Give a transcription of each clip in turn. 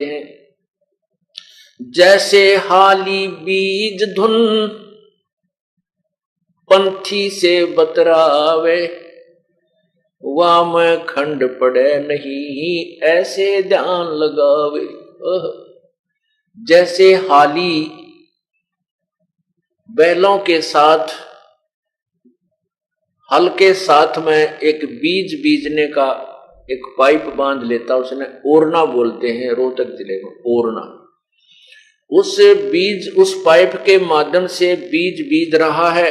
हैं। जैसे हाली बीज धुन पंथी से बतरावे, वाम खंड पड़े नहीं ऐसे ध्यान लगावे। जैसे हाली बैलों के साथ हल के साथ में एक बीज बीजने का एक पाइप बांध लेता, उसने ओरना बोलते हैं रोहतक जिले में, ओरना। उस बीज उस पाइप के माध्यम से बीज बीज रहा है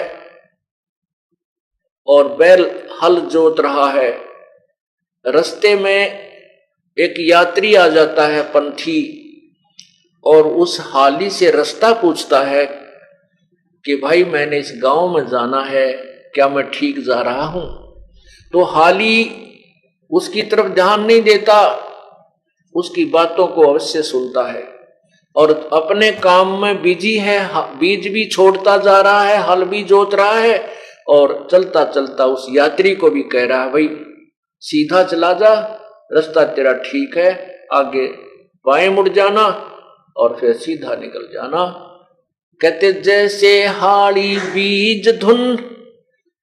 और बैल हल जोत रहा है। रास्ते में एक यात्री आ जाता है पंथी, और उस हाली से रास्ता पूछता है कि भाई मैंने इस गांव में जाना है, क्या मैं ठीक जा रहा हूं? तो हाली उसकी तरफ ध्यान नहीं देता, उसकी बातों को अवश्य सुनता है और अपने काम में बिजी है। बीज भी छोड़ता जा रहा है, हल भी जोत रहा है, और चलता चलता उस यात्री को भी कह रहा है भाई सीधा चला जा, रास्ता तेरा ठीक है, आगे बाएं मुड़ जाना और फिर सीधा निकल जाना। कहते जैसे हाड़ी बीज धुन,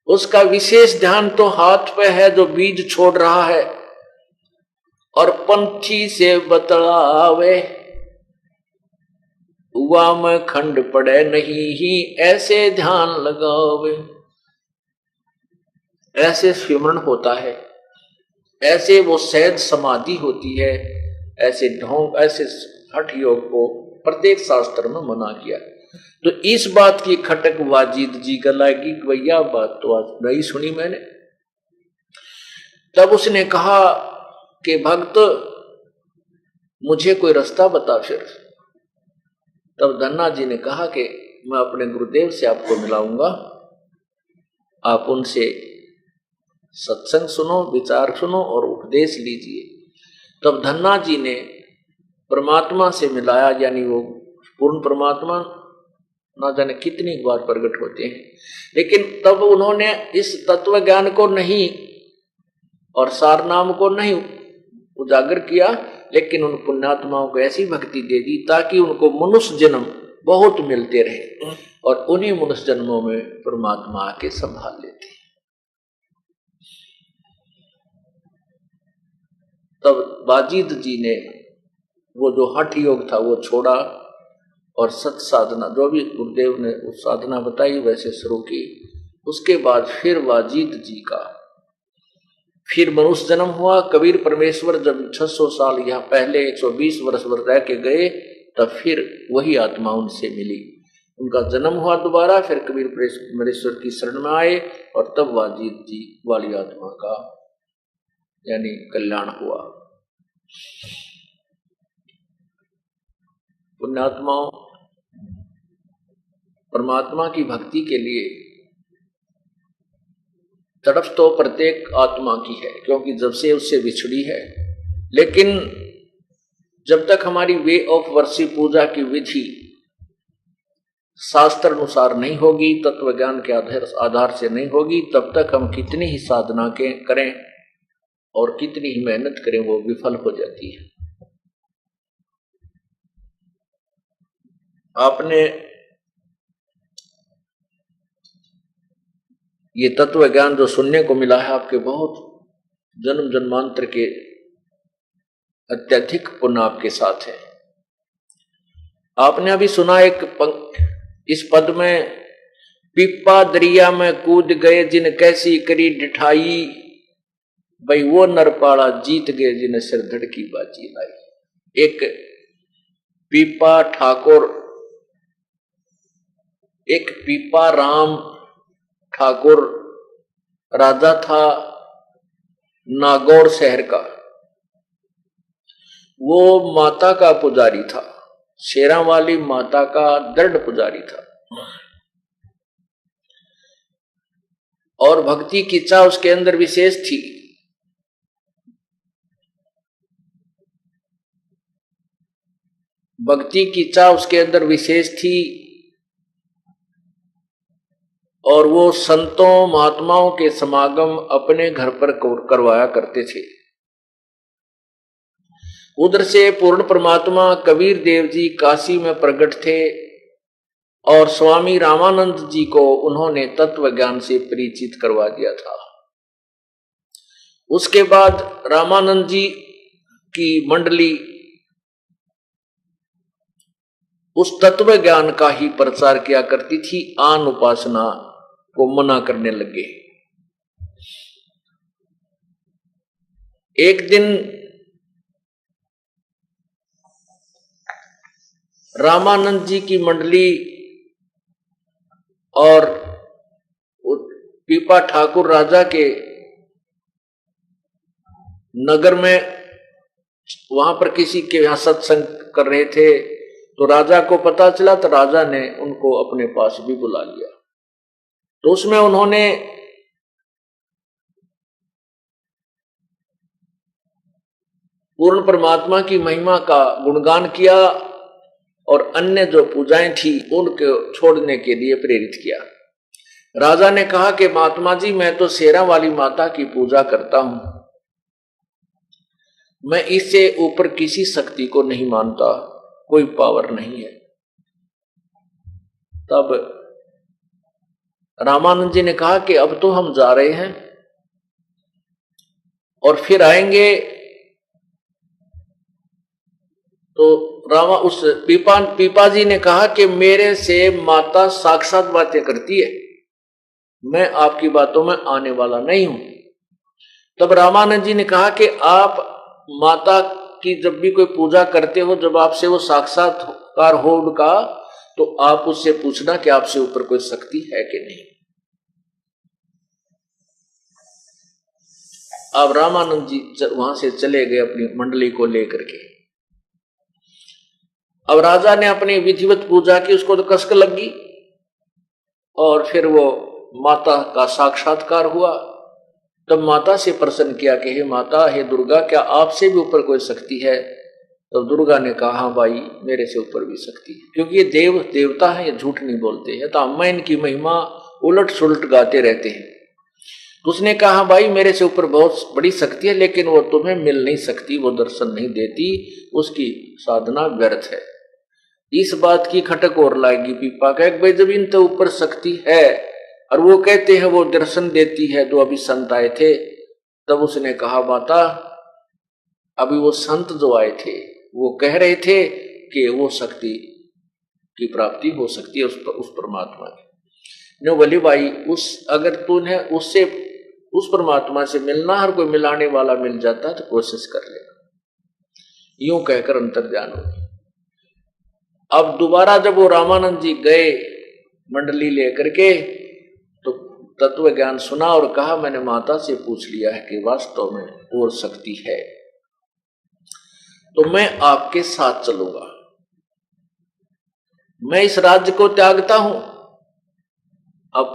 उसका विशेष ध्यान तो हाथ पे है जो बीज छोड़ रहा है, और पंथी से बतलावे, हुआ में खंड पड़े नहीं ही ऐसे ध्यान लगावे। ऐसे स्मरण होता है, ऐसे वो सहज समाधि होती है, ऐसे ढोंग ऐसे हठ योग को प्रत्येक शास्त्र में मना किया। तो इस बात की खटक वाजिद जी का लगी, भैया बात तो आज नहीं सुनी मैंने। तब उसने कहा कि भक्त मुझे कोई रास्ता बता फिर। तब धन्ना जी ने कहा कि मैं अपने गुरुदेव से आपको मिलाऊंगा, आप उनसे सत्संग सुनो, विचार सुनो और उपदेश लीजिए। तब धन्ना जी ने परमात्मा से मिलाया, यानी वो पूर्ण परमात्मा ना जाने कितनी बार प्रकट होते हैं, लेकिन तब उन्होंने इस तत्व ज्ञान को नहीं और सार नाम को नहीं उजागर किया, लेकिन उन पुण्यात्माओं को ऐसी भक्ति दे दी ताकि उनको मनुष्य जन्म बहुत मिलते रहे और उन्हीं मनुष्य जन्मों में परमात्मा आके संभाल लेते। तब बाजिद जी ने वो जो हठ योग था वो छोड़ा और सत साधना, जो भी गुरुदेव ने उस साधना बताई वैसे शुरू की। उसके बाद फिर वाजिद जी का फिर मनुष्य जन्म हुआ। कबीर परमेश्वर जब 600 साल यहाँ पहले 120 वर्ष रह के गए, तब फिर वही आत्मा उनसे मिली, उनका जन्म हुआ दोबारा। फिर कबीर परमेश्वर की शरण में आए और तब वाजिद जी वाली आत्मा का यानी कल्याण हुआ। पुण्यात्माओं, परमात्मा की भक्ति के लिए तड़फ तो प्रत्येक आत्मा की है, क्योंकि जब से उससे बिछड़ी है, लेकिन जब तक हमारी वे ऑफ वर्शिप पूजा की विधि शास्त्र अनुसार नहीं होगी, तत्व ज्ञान के आधार से नहीं होगी, तब तक हम कितनी ही साधना के करें और कितनी ही मेहनत करें वो विफल हो जाती है। आपने ये तत्व ज्ञान जो सुनने को मिला है, आपके बहुत जन्म जन्मांतर के अत्यधिक पुण्य आपके साथ है। आपने अभी सुना इस पद में, पिप्पा दरिया में कूद गए जिन कैसी करी डिठाई, भाई वो नरपाड़ा जीत गए जिन सिर धड़की बाजी लाई। एक पीपा ठाकुर, एक पीपा राम ठाकुर राजा था नागौर शहर का। वो माता का पुजारी था, शेरा वाली माता का दृढ़ पुजारी था, और भक्ति की इच्छा उसके अंदर विशेष थी। भक्ति की इच्छा उसके अंदर विशेष थी और वो संतों महात्माओं के समागम अपने घर पर करवाया करते थे। उधर से पूर्ण परमात्मा कबीर देव जी काशी में प्रकट थे और स्वामी रामानंद जी को उन्होंने तत्व ज्ञान से परिचित करवा दिया था। उसके बाद रामानंद जी की मंडली उस तत्व ज्ञान का ही प्रचार किया करती थी, आन उपासना को मना करने लगे। एक दिन रामानंद जी की मंडली और पीपा ठाकुर राजा के नगर में वहां पर किसी के यहां सत्संग कर रहे थे, तो राजा को पता चला, तो राजा ने उनको अपने पास भी बुला लिया। तो उसमें उन्होंने पूर्ण परमात्मा की महिमा का गुणगान किया और अन्य जो पूजाएं थी उनको छोड़ने के लिए प्रेरित किया। राजा ने कहा कि महात्मा जी, मैं तो शेरा वाली माता की पूजा करता हूं, मैं इससे ऊपर किसी शक्ति को नहीं मानता, कोई पावर नहीं है। तब रामानंद जी ने कहा कि अब तो हम जा रहे हैं और फिर आएंगे। तो उस पीपा जी ने कहा कि मेरे से माता साक्षात बातें करती है, मैं आपकी बातों में आने वाला नहीं हूं। तब रामानंद जी ने कहा कि आप माता की जब भी कोई पूजा करते हो, जब आपसे वो साक्षात्कार हो उनका, तो आप उससे पूछना कि आपसे ऊपर कोई शक्ति है कि नहीं। अब रामानंद जी वहां से चले गए अपनी मंडली को लेकर के। अब राजा ने अपनी विधिवत पूजा की, उसको तो कसक लगी और फिर वो माता का साक्षात्कार हुआ। तब माता से प्रश्न किया कि हे माता, हे दुर्गा, क्या आपसे भी ऊपर कोई शक्ति है? तब दुर्गा ने कहा, हाँ भाई, मेरे से ऊपर भी शक्ति है, क्योंकि ये देवता है, ये झूठ नहीं बोलते हैं, तो हम इनकी महिमा उलट सुलट गाते रहते हैं। तो उसने कहा, भाई मेरे से ऊपर बहुत बड़ी शक्ति है, लेकिन वो तुम्हें मिल नहीं सकती, वो दर्शन नहीं देती, उसकी साधना व्यर्थ है। इस बात की खटक और लाएगी पीपा का, भाई जब इन तो ऊपर शक्ति है और वो कहते हैं वो दर्शन देती है, तो अभी संत आए थे। तब उसने कहा, माता, अभी वो संत जो आए थे वो कह रहे थे कि वो शक्ति की प्राप्ति हो सकती है उस परमात्मा की। नो बोली, भाई अगर तूने उससे उस परमात्मा से मिलना, हर कोई मिलाने वाला मिल जाता तो कोशिश कर लेना। यूं कहकर अंतर्ध्यान हो गई। अब दोबारा जब वो रामानंद जी गए मंडली लेकर के, तो तत्व ज्ञान सुना और कहा, मैंने माता से पूछ लिया है कि वास्तव में और शक्ति है, तो मैं आपके साथ चलूंगा, मैं इस राज्य को त्यागता हूं। अब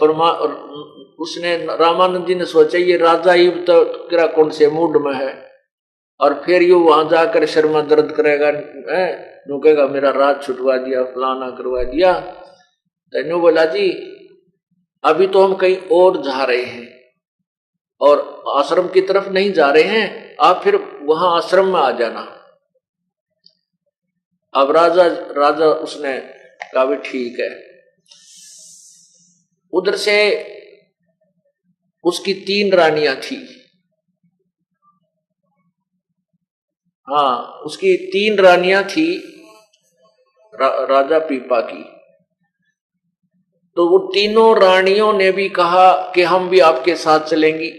उसने रामानंद जी ने सोचा, ये राजा ही तो किरा कौन से मूड में है, और फिर यू वहां जाकर शर्मा दर्द करेगा, कहेगा मेरा राज छुटवा दिया, फलाना करवा दिया। तैनू बोला, जी अभी तो हम कहीं और जा रहे हैं और आश्रम की तरफ नहीं जा रहे हैं, आप फिर वहां आश्रम में आ जाना। अब राजा उसने कहा, भी ठीक है। उधर से उसकी 3 रानियां थी। हाँ, उसकी 3 रानियां थी राजा पीपा की। तो वो तीनों रानियों ने भी कहा कि हम भी आपके साथ चलेंगी,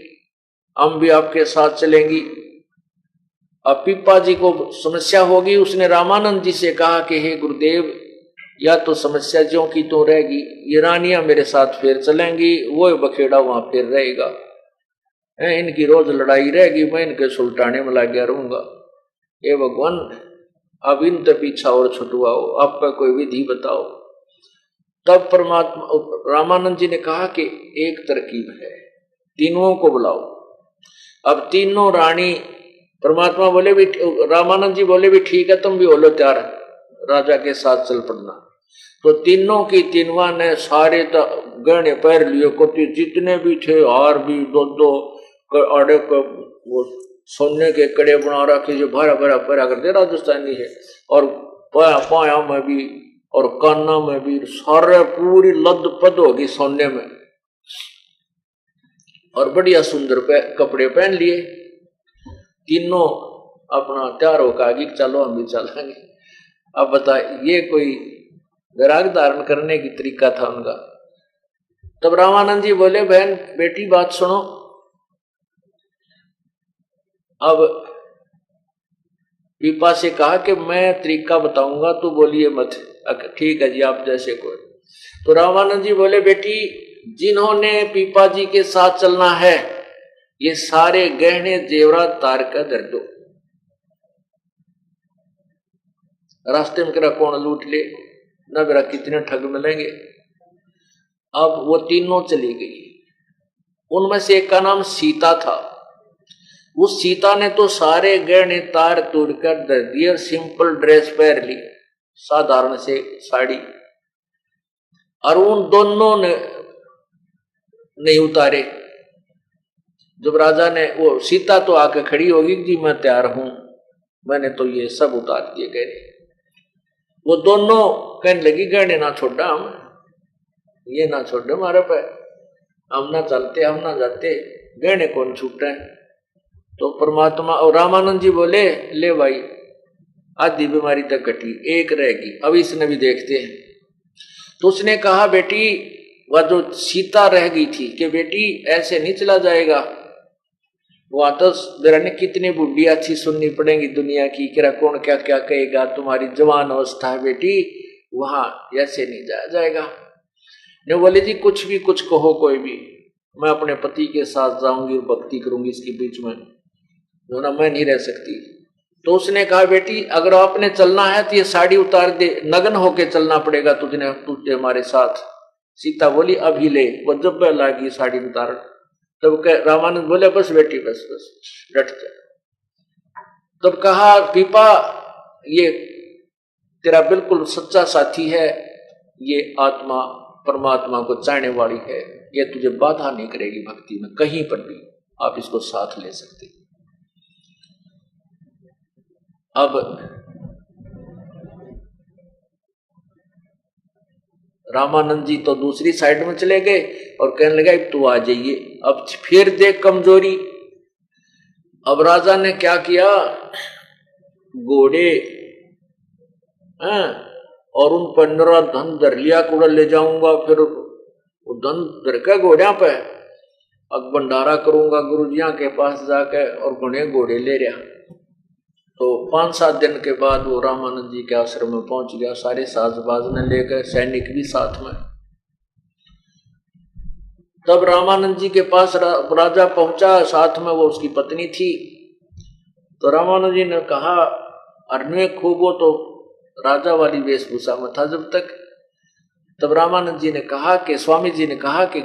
हम भी आपके साथ चलेंगी। अब पीपा जी को समस्या होगी, उसने रामानंद जी से कहा कि हे गुरुदेव, या तो समस्या ज्यों की तो रहेगी, ये रानियां मेरे साथ फिर चलेंगी, वो बखेड़ा वहां फिर रहेगा, इनकी रोज लड़ाई रहेगी, मैं इनके सुलटाने में लग गया रहूंगा। हे भगवान, अब इन तो पीछा और छुटवाओ, आपका कोई विधि बताओ। तब परमात्मा रामानंद जी ने कहा कि एक तरकीब है, तीनों को बुलाओ। अब तीनों रानी, परमात्मा बोले भी, रामानंद जी बोले भी ठीक है, तुम भी बोलो तैयार, राजा के साथ चल पड़ना। तो तीनों की तीनवा ने सारे गहने पैर लिए, कोटी जितने भी थे, हार भी, दो आड़े को वो सोने के कड़े बना रखे जो भरा भरा पहरा करते राजस्थानी है, और पाया में भी और काना में भी सारे पूरी लद पद होगी सोने में, और बढ़िया सुंदर कपड़े पहन लिए। तीनों अपना तैयार होकर आगे चलो हम भी चलेंगे। अब बता, ये कोई वैराग धारण करने की तरीका था उनका। तब रामानंद जी बोले, बहन बेटी बात सुनो। अब पीपा से कहा कि मैं तरीका बताऊंगा, तो बोलिए मत। ठीक है जी, आप जैसे कोई। तो रामानंद जी बोले, बेटी जिन्होंने पीपा जी के साथ चलना है, ये सारे गहने जेवरात तार कर धर दो। रास्ते में करा कौन लूट ले ना, मेरा कितने ठग मिलेंगे। अब वो तीनों चली गई। उनमें से एक का नाम सीता था। उस सीता ने तो सारे गहने तार तोड़ कर धर दिए और सिंपल ड्रेस पहन ली, साधारण से साड़ी। और उन दोनों ने नहीं उतारे। जब राजा ने, वो सीता तो आके खड़ी होगी जी मैं तैयार हूं, मैंने तो ये सब उतार दिए गहने। वो दोनों कहने लगी, गहने ना छोड़ा हम, ये ना छोड़े हमारे पे, हम ना चलते हम ना जाते, गहने कौन छूटे। तो परमात्मा और रामानंद जी बोले, ले भाई आधी बीमारी तक घटी, एक रहेगी, अब इसने भी देखते हैं। तो उसने कहा, बेटी वह जो सीता रह गई थी कि बेटी ऐसे नहीं चला जाएगा, वहां तो जरा ने कितनी बुढ़ी अच्छी सुननी पड़ेगी दुनिया की, कि कौन क्या क्या कहेगा, तुम्हारी जवान अवस्था है बेटी, वहां ऐसे नहीं जाया जाएगा। ने बोले जी कुछ भी कुछ कहो, कोई भी, मैं अपने पति के साथ जाऊंगी और भक्ति करूंगी, इसके बीच में जो ना मैं नहीं रह सकती। तो उसने कहा, बेटी अगर आपने चलना है तो ये साड़ी उतार दे, नग्न होके चलना पड़ेगा तुझे हमारे साथ। सीता बोली, अभी ले। वो जब लागी साड़ी उतार, तब रामानंद बोले, बस बेटी बस बस डट जा। तब कहा, पीपा ये तेरा बिल्कुल सच्चा साथी है, ये आत्मा परमात्मा को चाहने वाली है, ये तुझे बाधा नहीं करेगी भक्ति में कहीं पर भी, आप इसको साथ ले सकते। अब रामानंद जी तो दूसरी साइड में चले गए और कहने लगा, अब तू आ जाइए, अब फिर देख कमजोरी। अब राजा ने क्या किया, घोड़े और उन 15 धन धर लिया, कूड़ा ले जाऊंगा, फिर वो धन धर के घोड़िया पे अब भंडारा करूंगा गुरुजिया के पास जाके, और घने घोड़े ले रहा। तो 5-7 दिन के बाद वो रामानंद जी के आश्रम में पहुंच गया, सारे साजबाज ने लेकर, सैनिक भी साथ में। तब रामानंद जी के पास राजा पहुंचा, साथ में वो उसकी पत्नी थी। तो रामानंद जी ने कहा, अरण्य खूब, वो तो राजा वाली वेशभूषा में था जब तक। तब रामानंद जी ने कहा कि, स्वामी जी ने कहा कि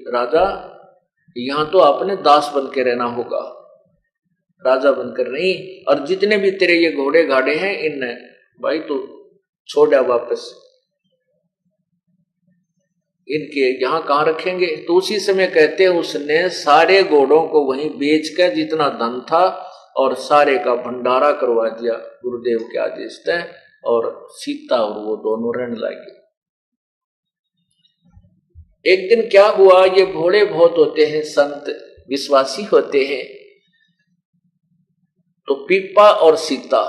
राजा यहां तो आपने दास बन के रहना होगा, राजा बनकर नहीं। और जितने भी तेरे ये घोड़े घाड़े हैं, इनने भाई तो छोड़ा वापस, इनके यहां कहां रखेंगे। तो उसी समय कहते हैं उसने सारे घोड़ों को वहीं बेचकर जितना धन था और सारे का भंडारा करवा दिया गुरुदेव के आदेश से, और सीता और वो दोनों रहने लगे। एक दिन क्या हुआ, ये भोले बहुत होते हैं, संत विश्वासी होते हैं। तो पीपा और सीता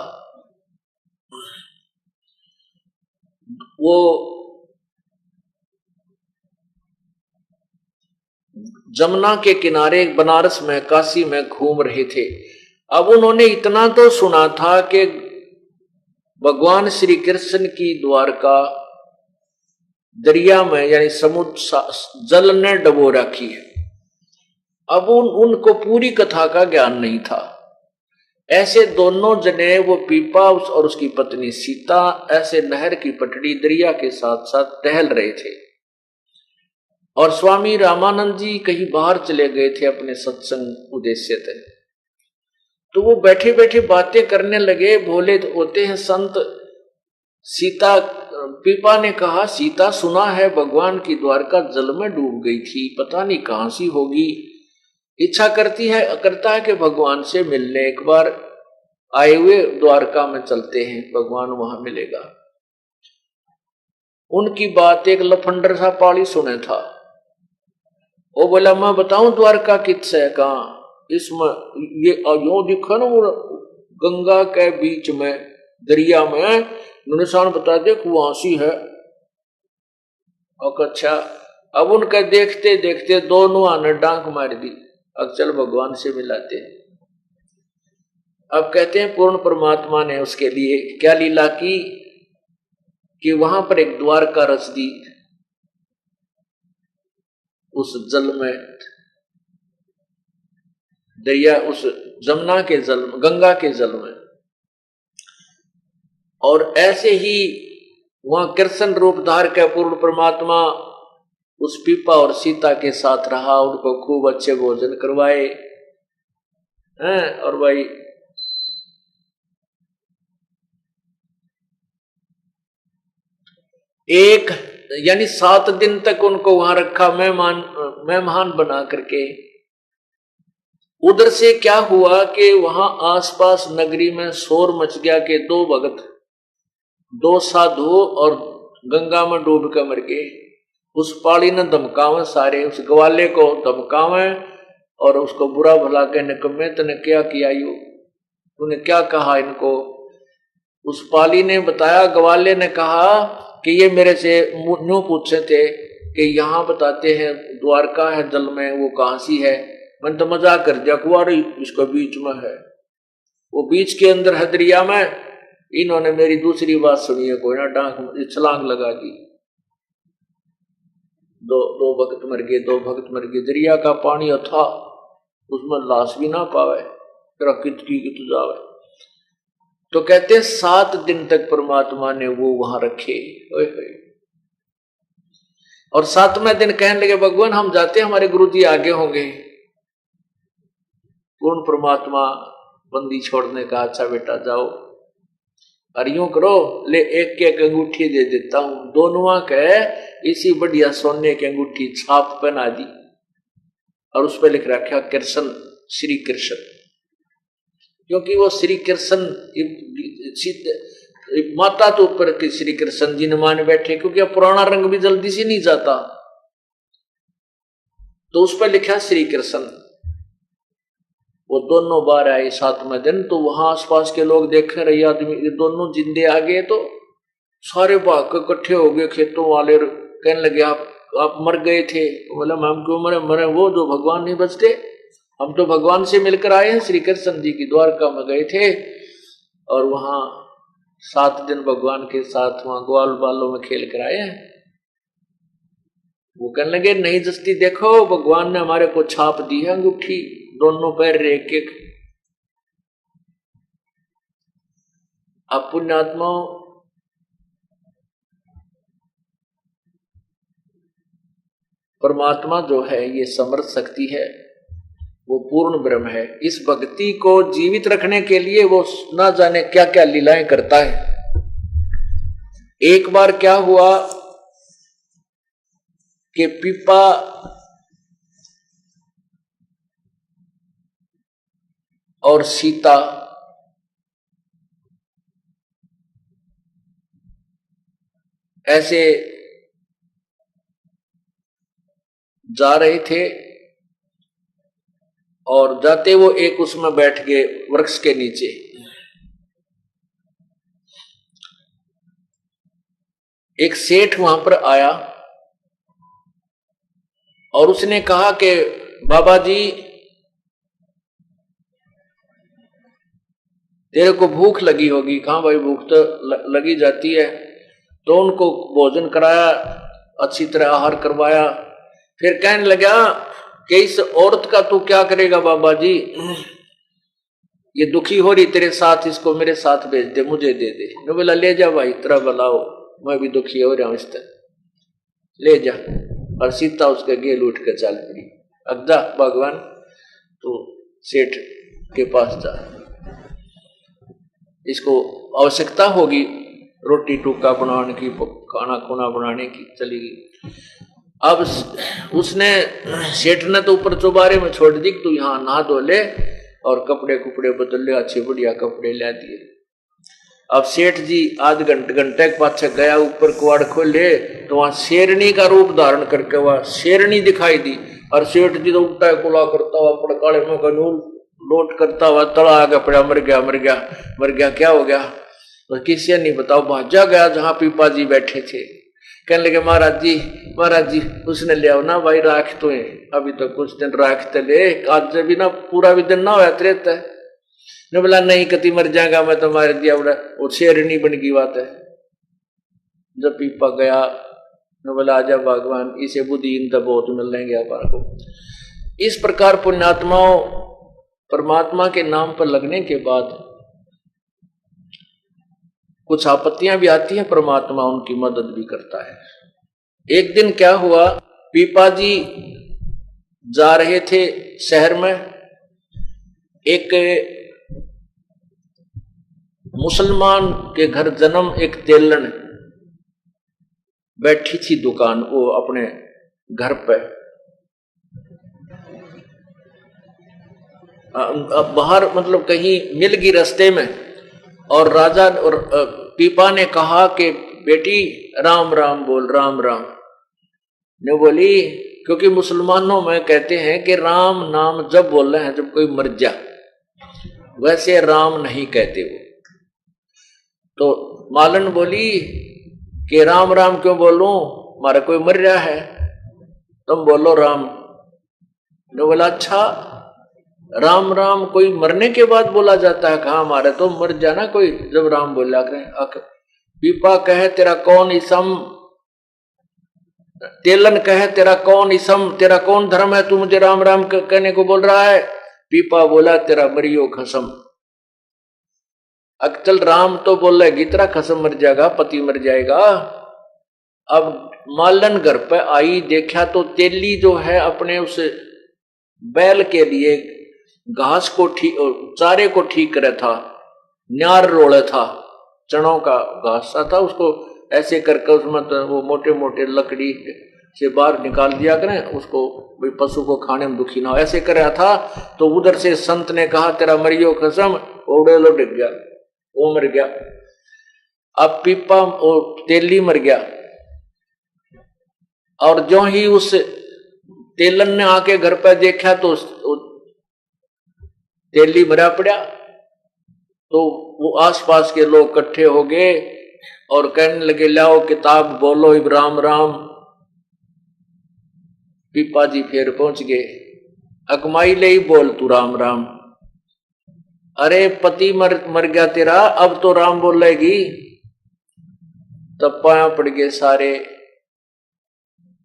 वो जमुना के किनारे बनारस में, काशी में घूम रहे थे। अब उन्होंने इतना तो सुना था कि भगवान श्री कृष्ण की द्वारका दरिया में यानी समुद्र जल ने डबो रखी है। अब उनको पूरी कथा का ज्ञान नहीं था। ऐसे दोनों जने, वो पीपा और उसकी पत्नी सीता, ऐसे नहर की पटड़ी दरिया के साथ साथ टहल रहे थे। और स्वामी रामानंद जी कहीं बाहर चले गए थे अपने सत्संग उद्देश्य थे। तो वो बैठे बैठे बातें करने लगे। भोले होते हैं संत। सीता, पीपा ने कहा, सीता सुना है भगवान की द्वारका जल में डूब गई थी, पता नहीं कहां सी होगी, इच्छा करता है कि भगवान से मिलने एक बार आए हुए द्वारका में चलते हैं, भगवान वहां मिलेगा। उनकी बात एक लफंडर सा पाली सुने था। वो बोला मैं बताऊं द्वारका किस है, कहा इसमें ये यो दिखा ना, वो गंगा के बीच में दरिया में निशान बता दे कुआसी है। अच्छा, अब उनका देखते देखते दोनों आने डांक मार दी, अब चल भगवान से मिलाते हैं। अब कहते हैं पूर्ण परमात्मा ने उसके लिए क्या लीला की कि वहां पर एक द्वारका रच दी उस जल में, दरिया उस जमुना के जल में, गंगा के जल में। और ऐसे ही वहां कृष्ण रूप धार के पूर्ण परमात्मा उस पीपा और सीता के साथ रहा, उनको खूब अच्छे भोजन करवाए हैं। और भाई एक यानी 7 दिन तक उनको वहां रखा मेहमान बना करके। उधर से क्या हुआ कि वहां आसपास नगरी में शोर मच गया कि 2 भगत, 2 साधु और गंगा में डूब कर मर गए। उस पाड़ी ने धमकावे, सारे उस ग्वाले को धमकावे और उसको बुरा भला के निकम्मे तूने क्या किया, यू तूने क्या कहा इनको। उस पाली ने बताया, ग्वाले ने कहा कि ये मेरे से न्यू पूछे थे कि यहाँ बताते हैं द्वारका है जल में, वो कहां सी है। मैंने तो मजाक कर दिया, कुआरी इसको बीच में है, वो बीच के अंदर है दरिया में। इन्होंने मेरी दूसरी बात सुनी है, कोई ना डांक छलांग लगा दी। दो भक्त मर गए, 2 भक्त मर गए। दरिया का पानी था, उसमें लाश भी ना पावे, तेरा कित जावे। तो कहते 7 दिन तक परमात्मा ने वो वहां रखे। और 7वें दिन कहने लगे भगवान हम जाते, हमारे गुरु जी आगे होंगे। पूर्ण परमात्मा बंदी छोड़ने का, अच्छा बेटा जाओ, और यूं करो ले एक अंगूठी दे देता हूं, दोनों के इसी बढ़िया सोने की अंगूठी छाप पहना दी और उस पर लिख रखा कृष्ण, श्री कृष्ण। क्योंकि वो श्री कृष्ण माता तो ऊपर के श्री कृष्ण जी ने मान बैठे, क्योंकि अब पुराना रंग भी जल्दी से नहीं जाता, तो उस पर लिखा श्री कृष्ण। वो दोनों बार आए 7वें दिन, तो वहां आसपास के लोग देख रहे आदमी ये दोनों जिंदे आ गए, तो सारे भाग के इकट्ठे हो गए। खेतों वाले कहने लगे आप मर गए थे। तो बोला हम क्यों मरे, वो जो भगवान नहीं बचते, हम तो भगवान से मिलकर आए हैं, श्री कृष्ण जी की द्वारका में गए थे और वहां 7 दिन भगवान के साथ वहां ग्वाल बालों में खेल कर आए हैं। वो कहने लगे नहीं जस्ती, देखो भगवान ने हमारे को छाप दी है अंगूठी, दोनों पैर एक एक। अब पुण्यात्मा परमात्मा जो है ये समर्थ शक्ति है, वो पूर्ण ब्रह्म है। इस भक्ति को जीवित रखने के लिए वो ना जाने क्या क्या लीलाएं करता है। एक बार क्या हुआ कि पीपा और सीता ऐसे जा रहे थे और जाते वो एक उसमें बैठ गए वृक्ष के नीचे। एक सेठ वहां पर आया और उसने कहा कि बाबा जी तेरे को भूख लगी होगी। कहाँ भाई, भूख तो लगी जाती है। तो उनको भोजन कराया, अच्छी तरह आहार करवाया। फिर कहने लगा कि इस औरत का तू क्या करेगा बाबा जी, ये दुखी हो रही तेरे साथ, इसको मेरे साथ भेज दे, मुझे दे दे। मैं बोला ले जा भाई, तेरा भलाओ, मैं भी दुखी हो रहा हूं, इस तरह ले जा। और सीता उसके गेल उठ कर चल पड़ी। अब जा भगवान, तो सेठ के पास जा, इसको आवश्यकता होगी रोटी टूका बनाने की, खाना खुना बनाने की, चली गई। अब उसने सेठ ने तो ऊपर चौबारे में छोड़ दी, तू यहाँ नहा धो ले और कपड़े कुपड़े बदल ले, अच्छे बढ़िया कपड़े ला दिए। अब सेठ जी आध घंटे के पाछे गया, ऊपर कुआड़ खोले तो वहां शेरनी का रूप धारण करके वह शेरनी दिखाई दी। और सेठ जी तो उल्टा कुला करता हुआ पड़काले में कानून लोट करता हुआ तड़ा आगे पड़ा, मर गया मर गया मर गया, क्या हो गया? तो किसी नहीं बताओ, भाजा गया जहां पीपा जी बैठे थे। कहने लगे महाराज जी उसने ले आओ ना भाई, राख तो है अभी तो कुछ दिन राखते ले, आज भी ना पूरा भी दिन ना होया रहता है। ने बोला नहीं कति मर जाएगा मैं तो मार दिया, बोला वो शेरनी बन की बात है। जब पीपा गया ने बोला आजा भगवान, इसे बुद्धिहीन तो बहुत मिल लेंगे अपन को। इस प्रकार पुण्यात्माओं परमात्मा के नाम पर लगने के बाद कुछ आपत्तियां भी आती हैं, परमात्मा उनकी मदद भी करता है। एक दिन क्या हुआ, पीपा जी जा रहे थे शहर में, एक मुसलमान के घर जन्म एक तेलन बैठी थी दुकान, वो अपने घर पे बाहर मतलब कहीं मिल गई रास्ते में। और राजा और पीपा ने कहा कि बेटी राम राम बोल, राम राम। ने बोली क्योंकि मुसलमानों में कहते हैं कि राम नाम जब बोल रहे हैं जब कोई मर जा, वैसे राम नहीं कहते वो। तो मालन बोली कि राम राम क्यों बोलूं, हमारा कोई मर रहा है, तुम बोलो राम। ने बोला अच्छा राम राम कोई मरने के बाद बोला जाता है? कहा हमारे तो मर जाना कोई जब राम बोला करें। पीपा कहे तेरा कौन इसम, तेलन कहे तेरा कौन इसम, तेरा कौन धर्म है, तू मुझे राम राम कहने को बोल रहा है? पीपा बोला तेरा मरियो खसम। अक्चल राम तो बोल रहे तेरा खसम मर जाएगा, पति मर जाएगा। अब मालन घर पे आई, देखा तो तेली जो है अपने उस बैल के लिए घास को ठीक चारे को ठीक करे था, न्यार रोड़े था, चनों का घास था, उसको ऐसे करके उसमें तो वो मोटे मोटे लकड़ी से बाहर निकाल दिया करें उसको, पशु को खाने में दुखी ना हो, ऐसे कर रहा था। तो उधर से संत ने कहा तेरा मरियो कसम, ओढ़े लो डिग गया, वो मर गया। अब पीपा और तेली मर गया। और जो ही उस तेलन ने आके घर पर देखा तो तेली मरा पड़ा। तो वो आसपास के लोग इकट्ठे हो गए और कहने लगे लाओ किताब बोलो इब राम राम। पीपा जी फिर पहुंच गए, अकमाई ले ही बोल तू राम राम। अरे पति मर गया तेरा, अब तो राम बोलेगी। तब पाया पड़ गए सारे,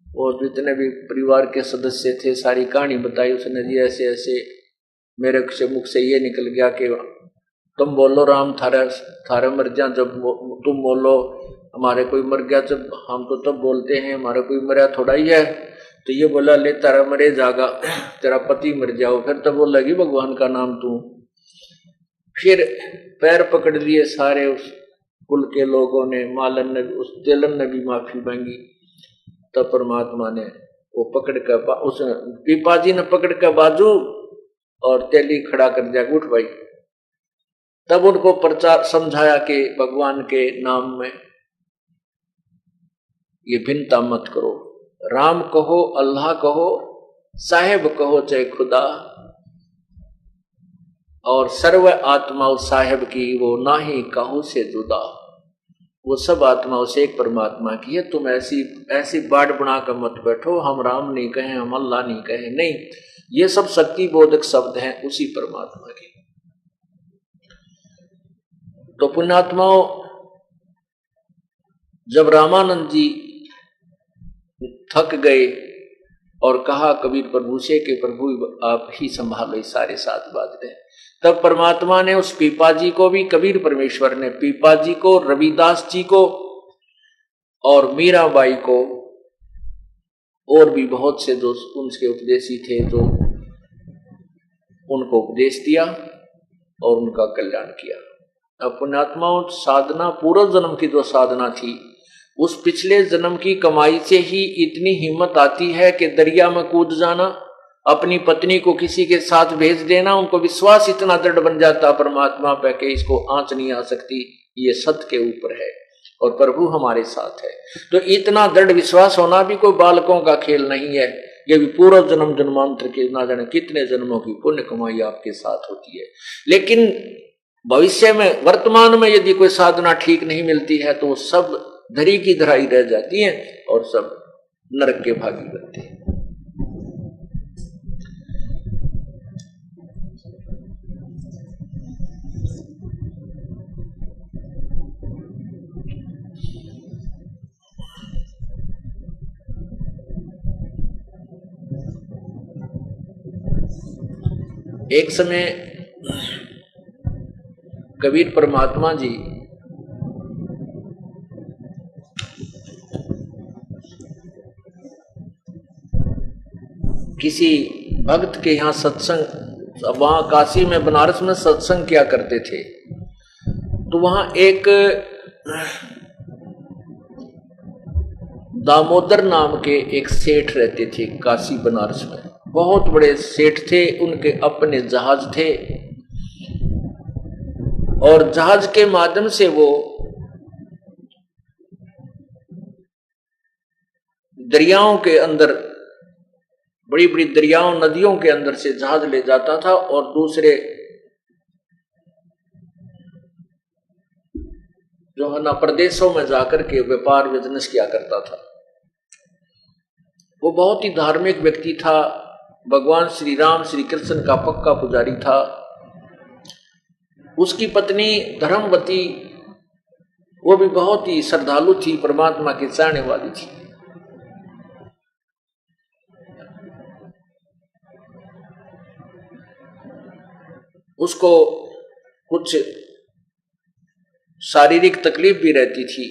और जितने भी परिवार के सदस्य थे सारी कहानी बताई उसने जी, ऐसे ऐसे मेरे से मुख से ये निकल गया कि तुम बोलो राम थारे मर जा, जब तुम बोलो हमारे कोई मर गया, जब हम तो तब बोलते हैं, हमारा कोई मरा थोड़ा ही है। तो ये बोला ले तारा मरे जागा, तेरा पति मर जाओ। फिर तब बोलेगी भगवान का नाम तू। फिर पैर पकड़ लिए सारे उस कुल के लोगों ने, मालन ने, उस तेलन ने भी माफी मांगी। तब परमात्मा ने वो पकड़ कर उस पीपा जी ने पकड़ कर बाजू और तेली खड़ा कर दिया, उठ भाई। तब उनको प्रचार समझाया कि भगवान के नाम में ये भिन्नता मत करो, राम कहो, अल्लाह कहो, साहेब कहो चाहे खुदा, और सर्व आत्मा साहेब की वो ना ही कहो से जुदा। वो सब आत्माओं से एक परमात्मा की है। तुम ऐसी बाढ़ बना कर मत बैठो, हम राम नहीं कहें, हम अल्लाह नहीं कहें, नहीं, ये सब शक्ति बोधक शब्द हैं उसी परमात्मा के। तो पुण्यात्माओं, जब रामानंद जी थक गए और कहा कबीर प्रभु से कि प्रभु आप ही संभालो सारे साथ बात रहे, तब परमात्मा ने उस पीपा जी को भी, कबीर परमेश्वर ने पीपा जी को, रविदास जी को और मीराबाई को और भी बहुत से जो उनके उपदेशी थे जो उनको उपदेश दिया और उनका कल्याण किया। अब पुण्यात्माओं, साधना पूर्व जन्म की जो साधना थी उस पिछले जन्म की कमाई से ही इतनी हिम्मत आती है कि दरिया में कूद जाना, अपनी पत्नी को किसी के साथ भेज देना। उनको विश्वास इतना दृढ़ बन जाता परमात्मा पे कि इसको आंच नहीं आ सकती, ये सत्य के ऊपर है और प्रभु हमारे साथ है। तो इतना दृढ़ विश्वास होना भी कोई बालकों का खेल नहीं है। ये भी पूर्व जन्म जन्मांतर के ना जाने कितने जन्मों की पुण्य कमाई आपके साथ होती है। लेकिन भविष्य में, वर्तमान में यदि कोई साधना ठीक नहीं मिलती है तो सब धरी की धराई रह जाती है और सब नरक के भागी बनते हैं। एक समय कबीर परमात्मा जी किसी भक्त के यहाँ सत्संग, वहां काशी में, बनारस में सत्संग किया करते थे। तो वहां एक दामोदर नाम के एक सेठ रहते थे काशी बनारस में। बहुत बड़े सेठ थे, उनके अपने जहाज थे और जहाज के माध्यम से वो दरियाओं के अंदर, बड़ी बड़ी दरियाओं नदियों के अंदर से जहाज ले जाता था और दूसरे जो है ना प्रदेशों में जाकर के व्यापार बिजनेस किया करता था। वो बहुत ही धार्मिक व्यक्ति था, भगवान श्री राम श्री कृष्ण का पक्का पुजारी था। उसकी पत्नी धर्मवती, वो भी बहुत ही श्रद्धालु थी, परमात्मा की चाहने वाली थी। उसको कुछ शारीरिक तकलीफ भी रहती थी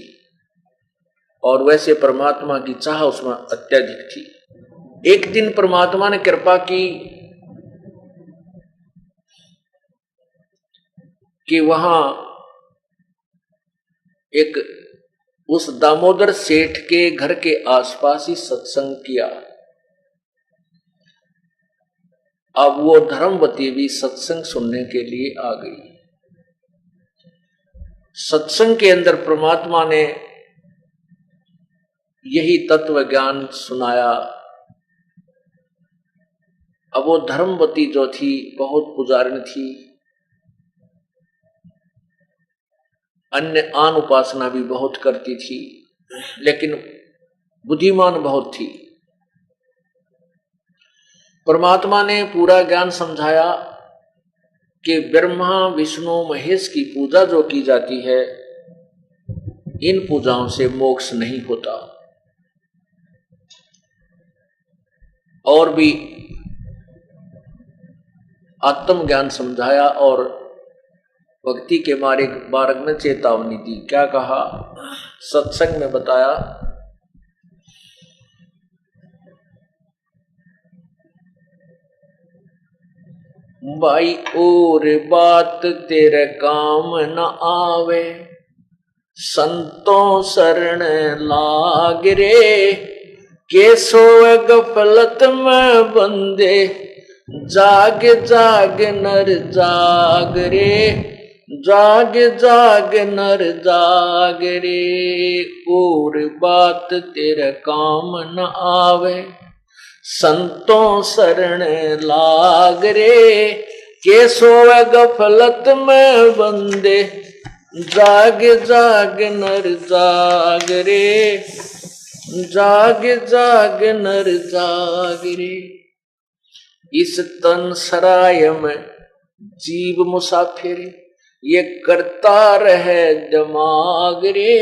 और वैसे परमात्मा की चाह उसमें अत्यधिक थी। एक दिन परमात्मा ने कृपा की कि वहां एक उस दामोदर सेठ के घर के आसपास ही सत्संग किया। अब वो धर्मवती भी सत्संग सुनने के लिए आ गई। सत्संग के अंदर परमात्मा ने यही तत्व ज्ञान सुनाया। अब वो धर्मवती जो थी बहुत पुजारिन थी, अन्य आन उपासना भी बहुत करती थी, लेकिन बुद्धिमान बहुत थी। परमात्मा ने पूरा ज्ञान समझाया कि ब्रह्मा विष्णु महेश की पूजा जो की जाती है, इन पूजाओं से मोक्ष नहीं होता। और भी आत्म ज्ञान समझाया और भक्ति के मार्ग में चेतावनी दी। क्या कहा? सत्संग में बताया, भाई और बात तेरे काम न आवे, संतों शरण लाग रे, के सोए गफलत में बंदे, जाग जाग नर जाग रे, जाग जाग नर जाग रे। और बात तेरे काम न आवे, संतों शरण लाग रे, के सोए गफलत में बंदे, जाग जाग नर जाग रे, जाग जाग नर जाग रे। इस तन सराय में जीव मुसाफिर, ये करता रहे दिमाग रे।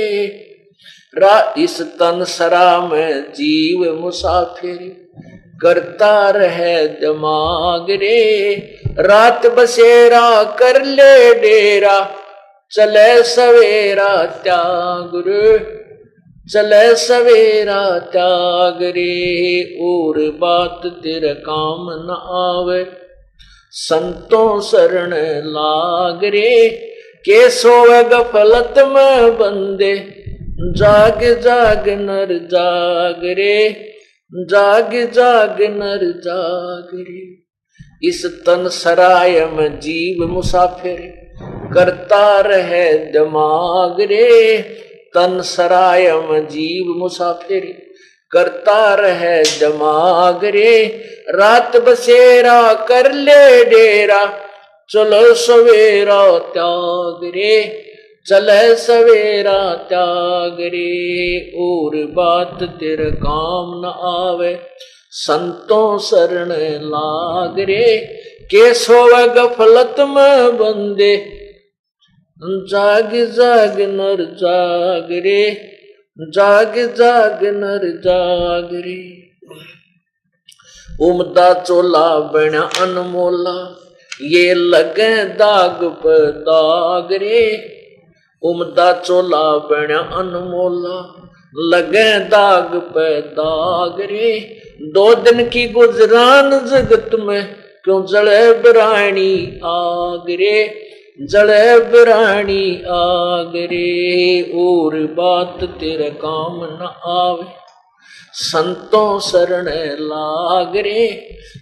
इस तन सरा में जीव मुसाफिर, करता रहे दिमाग रे। रात बसेरा कर ले डेरा, चले सवेरा त्याग रे, चले सवेरा त्याग रे। और बात तेरे काम न आवे, संतों शरण लाग रे, के सोए गफलत में बंदे, जाग जाग नर जाग रे, जाग जाग नर जाग रे। इस तन सराय में जीव मुसाफिर, करता रहे दिमाग रे। तन सराय में जीव मुसाफिर, करता रहे दिमाग रे। रात बसेरा कर ले डेरा, चलो सवेरा त्याग रे, चले सवेरा त्याग रे। और बात तेरे काम न आवे, संतों शरण लाग रे। के सोवे गफलत में बंदे, जाग जाग नर जाग रे, जाग जाग नर जाग रे। उमदा चोला बना अनमोला, ये लगे दाग पे दाग रे। उमदा चोला बना अनमोला, लगे दाग पे दाग रे। 2 दिन की गुजरान जगत में, क्यों जले बिरानी आग रे, जले बिरानी आग रे। और बात तेरे काम न आवे, संतों शरण लाग रे।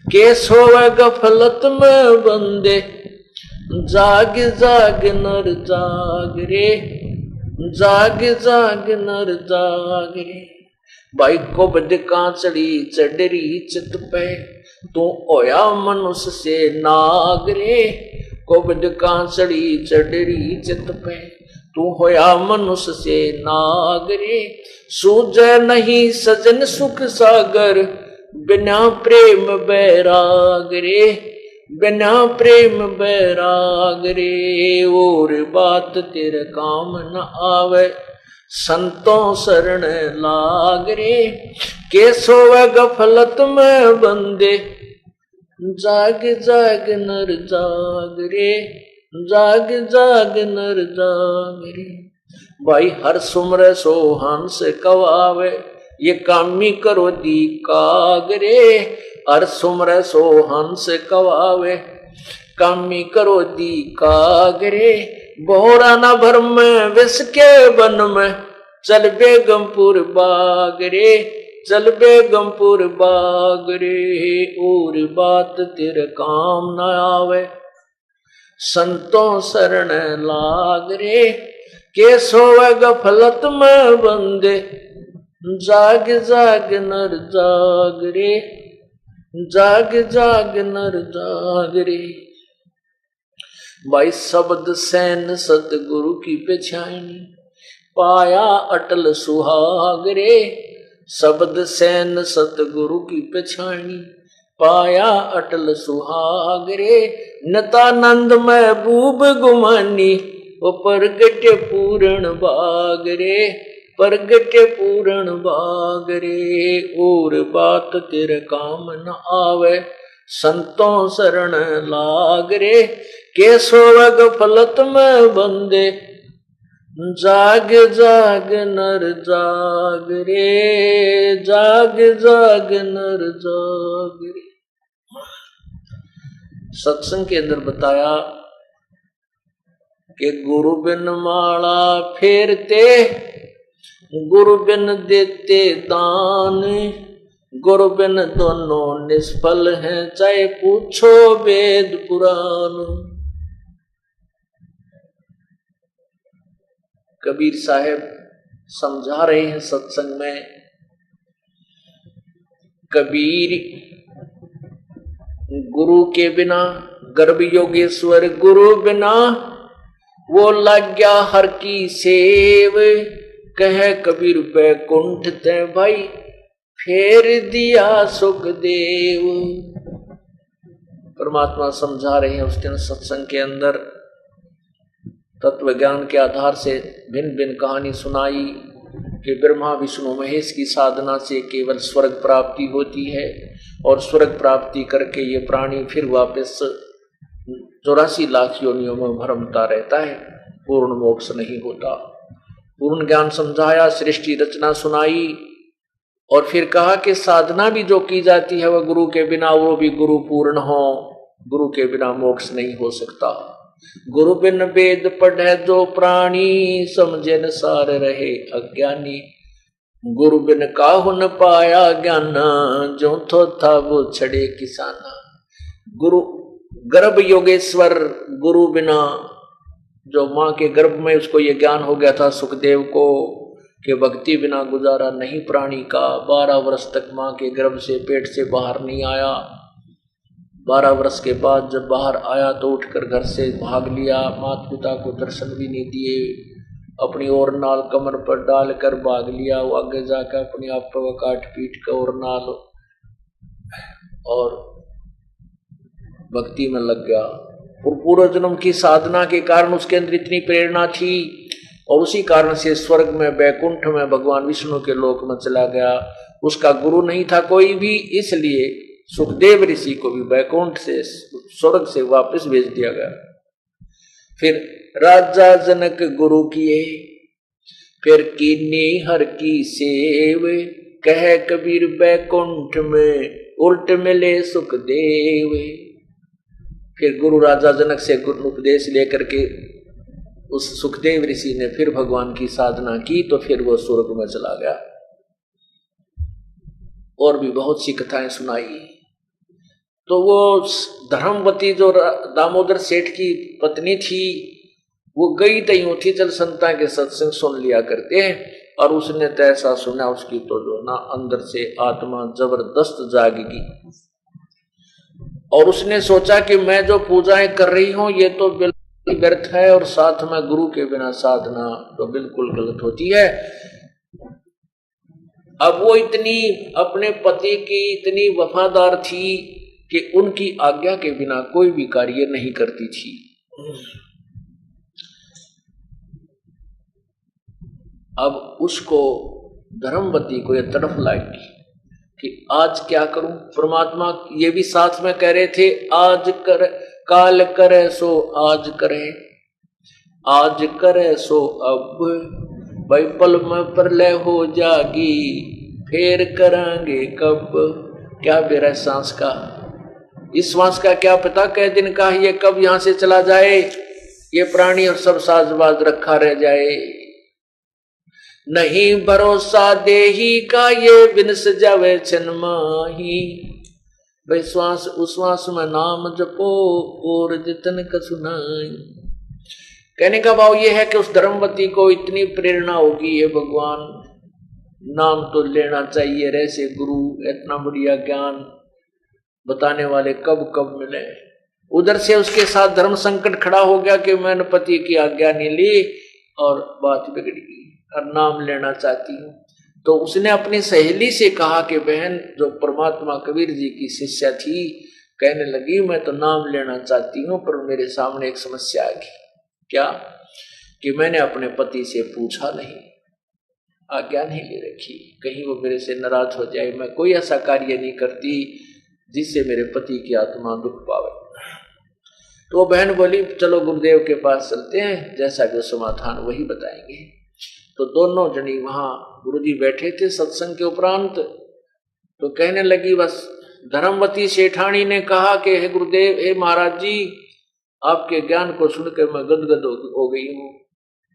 के सोवे गफलत में बंदे, जाग जाग नर जाग रे, जाग जाग नर जाग रे। भाई को बदका चढ़ी चढ़री चित पे, तू होया मनुष्य से नाग रे। को बदका चढ़ी चढ़री चित पे, तू होया मनुष्य से नाग रे। सूझे नहीं सजन सुख सागर, बिना प्रेम बैराग रे, बिना प्रेम बैराग रे। और बात तेरे काम न आवे, संतों शरण लाग रे। के सोवे गफलत में बंदे, जाग जाग नर जाग रे, जाग जाग नर जाग रे। भाई हर सुमर सो हंस कवावे, ये कामी करो दी काग रे। हर सुमर सो हंस कवावे, कामी करो दी काग रे। बोरा न भर में विष के वन में, चल बेगमपुर बाग रे, चल बेगमपुर बाग रे। और बात तेरे काम न आवे, संतों शरण लाग रे। के सोवे गफलत में बंदे, जाग जाग नर जाग रे, जाग जाग नर जाग रे। भाई शब्द सैन सतगुरु की पेछानी, पाया अटल सुहाग रे। शब्द सैन सतगुरु की पेछानी, पाया अटल सुहाग रे। नतानंद महबूब गुमानी, वो परगट पूर्ण बाग रे, परगट पूर्ण बाग रे। और बात तेरे काम न आवे, संतों शरण लाग रे। के सोवे गफलत में बंदे, जाग जाग नर जाग रे, जाग जाग नर जाग रे। सत्संग के अंदर बताया कि गुरु बिन माला फेरते, गुरु बिन देते दान। गुरु बिन दोनों निष्फल हैं, चाहे पूछो वेद पुराण। कबीर साहब समझा रहे हैं सत्संग में, कबीर गुरु के बिना, गर्भ योगेश्वर गुरु बिना, वो लग गया हर की सेव। कह कबीर बैकुंठ ते भाई, फेर दिया सुखदेव। परमात्मा समझा रहे हैं उस दिन सत्संग के अंदर, तत्व ज्ञान के आधार से भिन्न भिन्न कहानी सुनाई कि ब्रह्मा विष्णु महेश की साधना से केवल स्वर्ग प्राप्ति होती है, और स्वर्ग प्राप्ति करके ये प्राणी फिर वापस 84 लाख योनियों में भ्रमता रहता है, पूर्ण मोक्ष नहीं होता। पूर्ण ज्ञान समझाया, सृष्टि रचना सुनाई, और फिर कहा कि साधना भी जो की जाती है वह गुरु के बिना, वो भी गुरु पूर्ण हो, गुरु के बिना मोक्ष नहीं हो सकता। गुरु बिन वेद पढ़े जो प्राणी, समझे न सार रहे अज्ञानी। गुरु बिन काहु न पाया ज्ञान, जो थो था वो छड़े किसाना। गुरु गर्भ योगेश्वर, गुरु बिना, जो माँ के गर्भ में उसको ये ज्ञान हो गया था सुखदेव को कि भक्ति बिना गुजारा नहीं प्राणी का। 12 वर्ष तक माँ के गर्भ से पेट से बाहर नहीं आया। 12 वर्ष के बाद जब बाहर आया तो उठकर घर से भाग लिया, माता पिता को दर्शन भी नहीं दिए, अपनी और नाल कमर पर डालकर भाग लिया। वो आगे जाकर अपने आप पर काट पीट कर और नाल और भक्ति में लग गया। और पूर्व जन्म की साधना के कारण उसके अंदर इतनी प्रेरणा थी और उसी कारण से स्वर्ग में वैकुंठ में भगवान विष्णु के लोक में चला गया। उसका गुरु नहीं था कोई भी, इसलिए सुखदेव ऋषि को भी वैकुंठ से स्वर्ग से वापस भेज दिया गया। फिर राजा जनक गुरु किए, फिर कीनी हर की सेव, कह कबीर वैकुंठ में उल्ट मिले सुखदेव। फिर गुरु राजा जनक से गुरु उपदेश लेकर के उस सुखदेव ऋषि ने फिर भगवान की साधना की तो फिर वो स्वर्ग में चला गया। और भी बहुत सी कथाएं सुनाई। तो वो धर्मवती जो दामोदर सेठ की पत्नी थी, वो गई तई थी चल संता के सत्संग सुन लिया करते हैं। और उसने तो ऐसा सुना उसकी तो जो ना अंदर से आत्मा जबरदस्त जागेगी। और उसने सोचा कि मैं जो पूजाएं कर रही हूं ये तो बिल्कुल व्यर्थ है और साथ में गुरु के बिना साधना तो बिल्कुल गलत होती है। अब वो इतनी अपने पति की इतनी वफादार थी कि उनकी आज्ञा के बिना कोई भी कार्य नहीं करती थी। अब उसको धर्मवती को यह तड़फ लागी कि आज क्या करूं। परमात्मा ये भी साथ में कह रहे थे, आज कर काल करे सो आज करे, आज करे सो अब, भाई पल में प्रलय हो जागी, फिर करेंगे कब। क्या बेरा सांस का, इस श्वास का क्या पता कै दिन का ये कब यहां से चला जाए, ये प्राणी और सब साजबाज रखा रह जाए। नहीं भरोसा देही का ये बिनस जावे छनमाही, भाई श्वास उश्वास में नाम जपो और जितन का सुनाई। कहने का भाव ये है कि उस धर्मवती को इतनी प्रेरणा होगी, ये भगवान नाम तो लेना चाहिए, ऐसे गुरु इतना बढ़िया ज्ञान बताने वाले कब कब मिले। उधर से उसके साथ धर्म संकट खड़ा हो गया कि मैंने पति की आज्ञा नहीं ली और बात बिगड़ गई और नाम लेना चाहती हूँ। तो उसने अपनी सहेली से कहा कि बहन जो परमात्मा कबीर जी की शिष्या थी, कहने लगी मैं तो नाम लेना चाहती हूँ पर मेरे सामने एक समस्या आ गई। क्या कि मैंने अपने पति से पूछा नहीं, आज्ञा नहीं ले रखी, कहीं वो मेरे से नाराज हो जाए। मैं कोई ऐसा कार्य नहीं करती जिससे मेरे पति की आत्मा दुख पावे। तो वो बहन बोली चलो गुरुदेव के पास चलते हैं, जैसा कि समाधान वही बताएंगे। तो दोनों जनी वहां गुरुजी बैठे थे सत्संग के उपरांत। तो कहने लगी बस धर्मवती सेठानी ने कहा कि हे गुरुदेव, हे महाराज जी, आपके ज्ञान को सुनकर मैं गदगद हो गई हूँ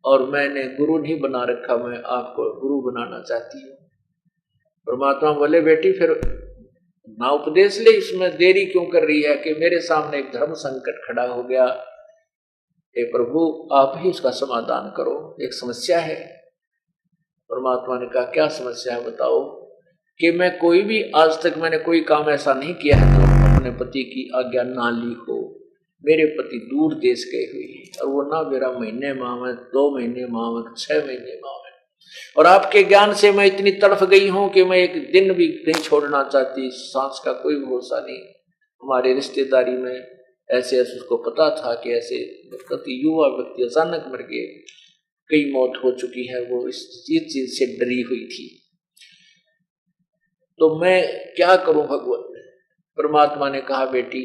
और मैंने गुरु नहीं बना रखा, मैं आपको गुरु बनाना चाहती हूँ। परमात्मा बोले बेटी फिर ना उपदेश ले, इसमें देरी क्यों कर रही है कि मेरे सामने एक धर्म संकट खड़ा हो गया। हे प्रभु आप ही उसका समाधान करो, एक समस्या है। परमात्मा ने कहा क्या समस्या है बताओ। कि मैं कोई भी आज तक मैंने कोई काम ऐसा नहीं किया है तो अपने पति की आज्ञा ना ली हो। मेरे पति दूर देश गए हुए और वो ना मेरा महीने माह में, 2 महीने माह में, 6 महीने माह में, और आपके ज्ञान से मैं इतनी तड़फ गई हूं कि मैं एक दिन भी नहीं छोड़ना चाहती। सांस का कोई भरोसा नहीं। हमारे रिश्तेदारी में ऐसे उसको पता था कि ऐसे व्यक्ति, युवा व्यक्ति अचानक मर गए, कई मौत हो चुकी है, वो इस चीज से डरी हुई थी। तो मैं क्या करूं भगवान। परमात्मा ने कहा बेटी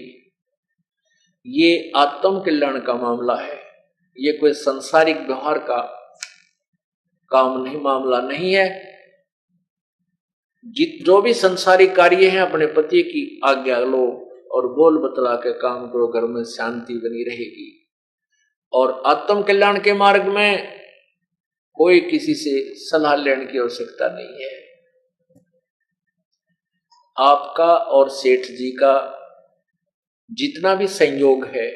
ये आत्म कल्याण का मामला है, ये कोई सांसारिक व्यवहार का काम नहीं, मामला नहीं है। जो भी संसारिक कार्य हैं अपने पति की आज्ञा लो और बोल बतला के काम करो, घर में शांति बनी रहेगी। और आत्म कल्याण के मार्ग में कोई किसी से सलाह लेने की आवश्यकता नहीं है। आपका और सेठ जी का जितना भी संयोग है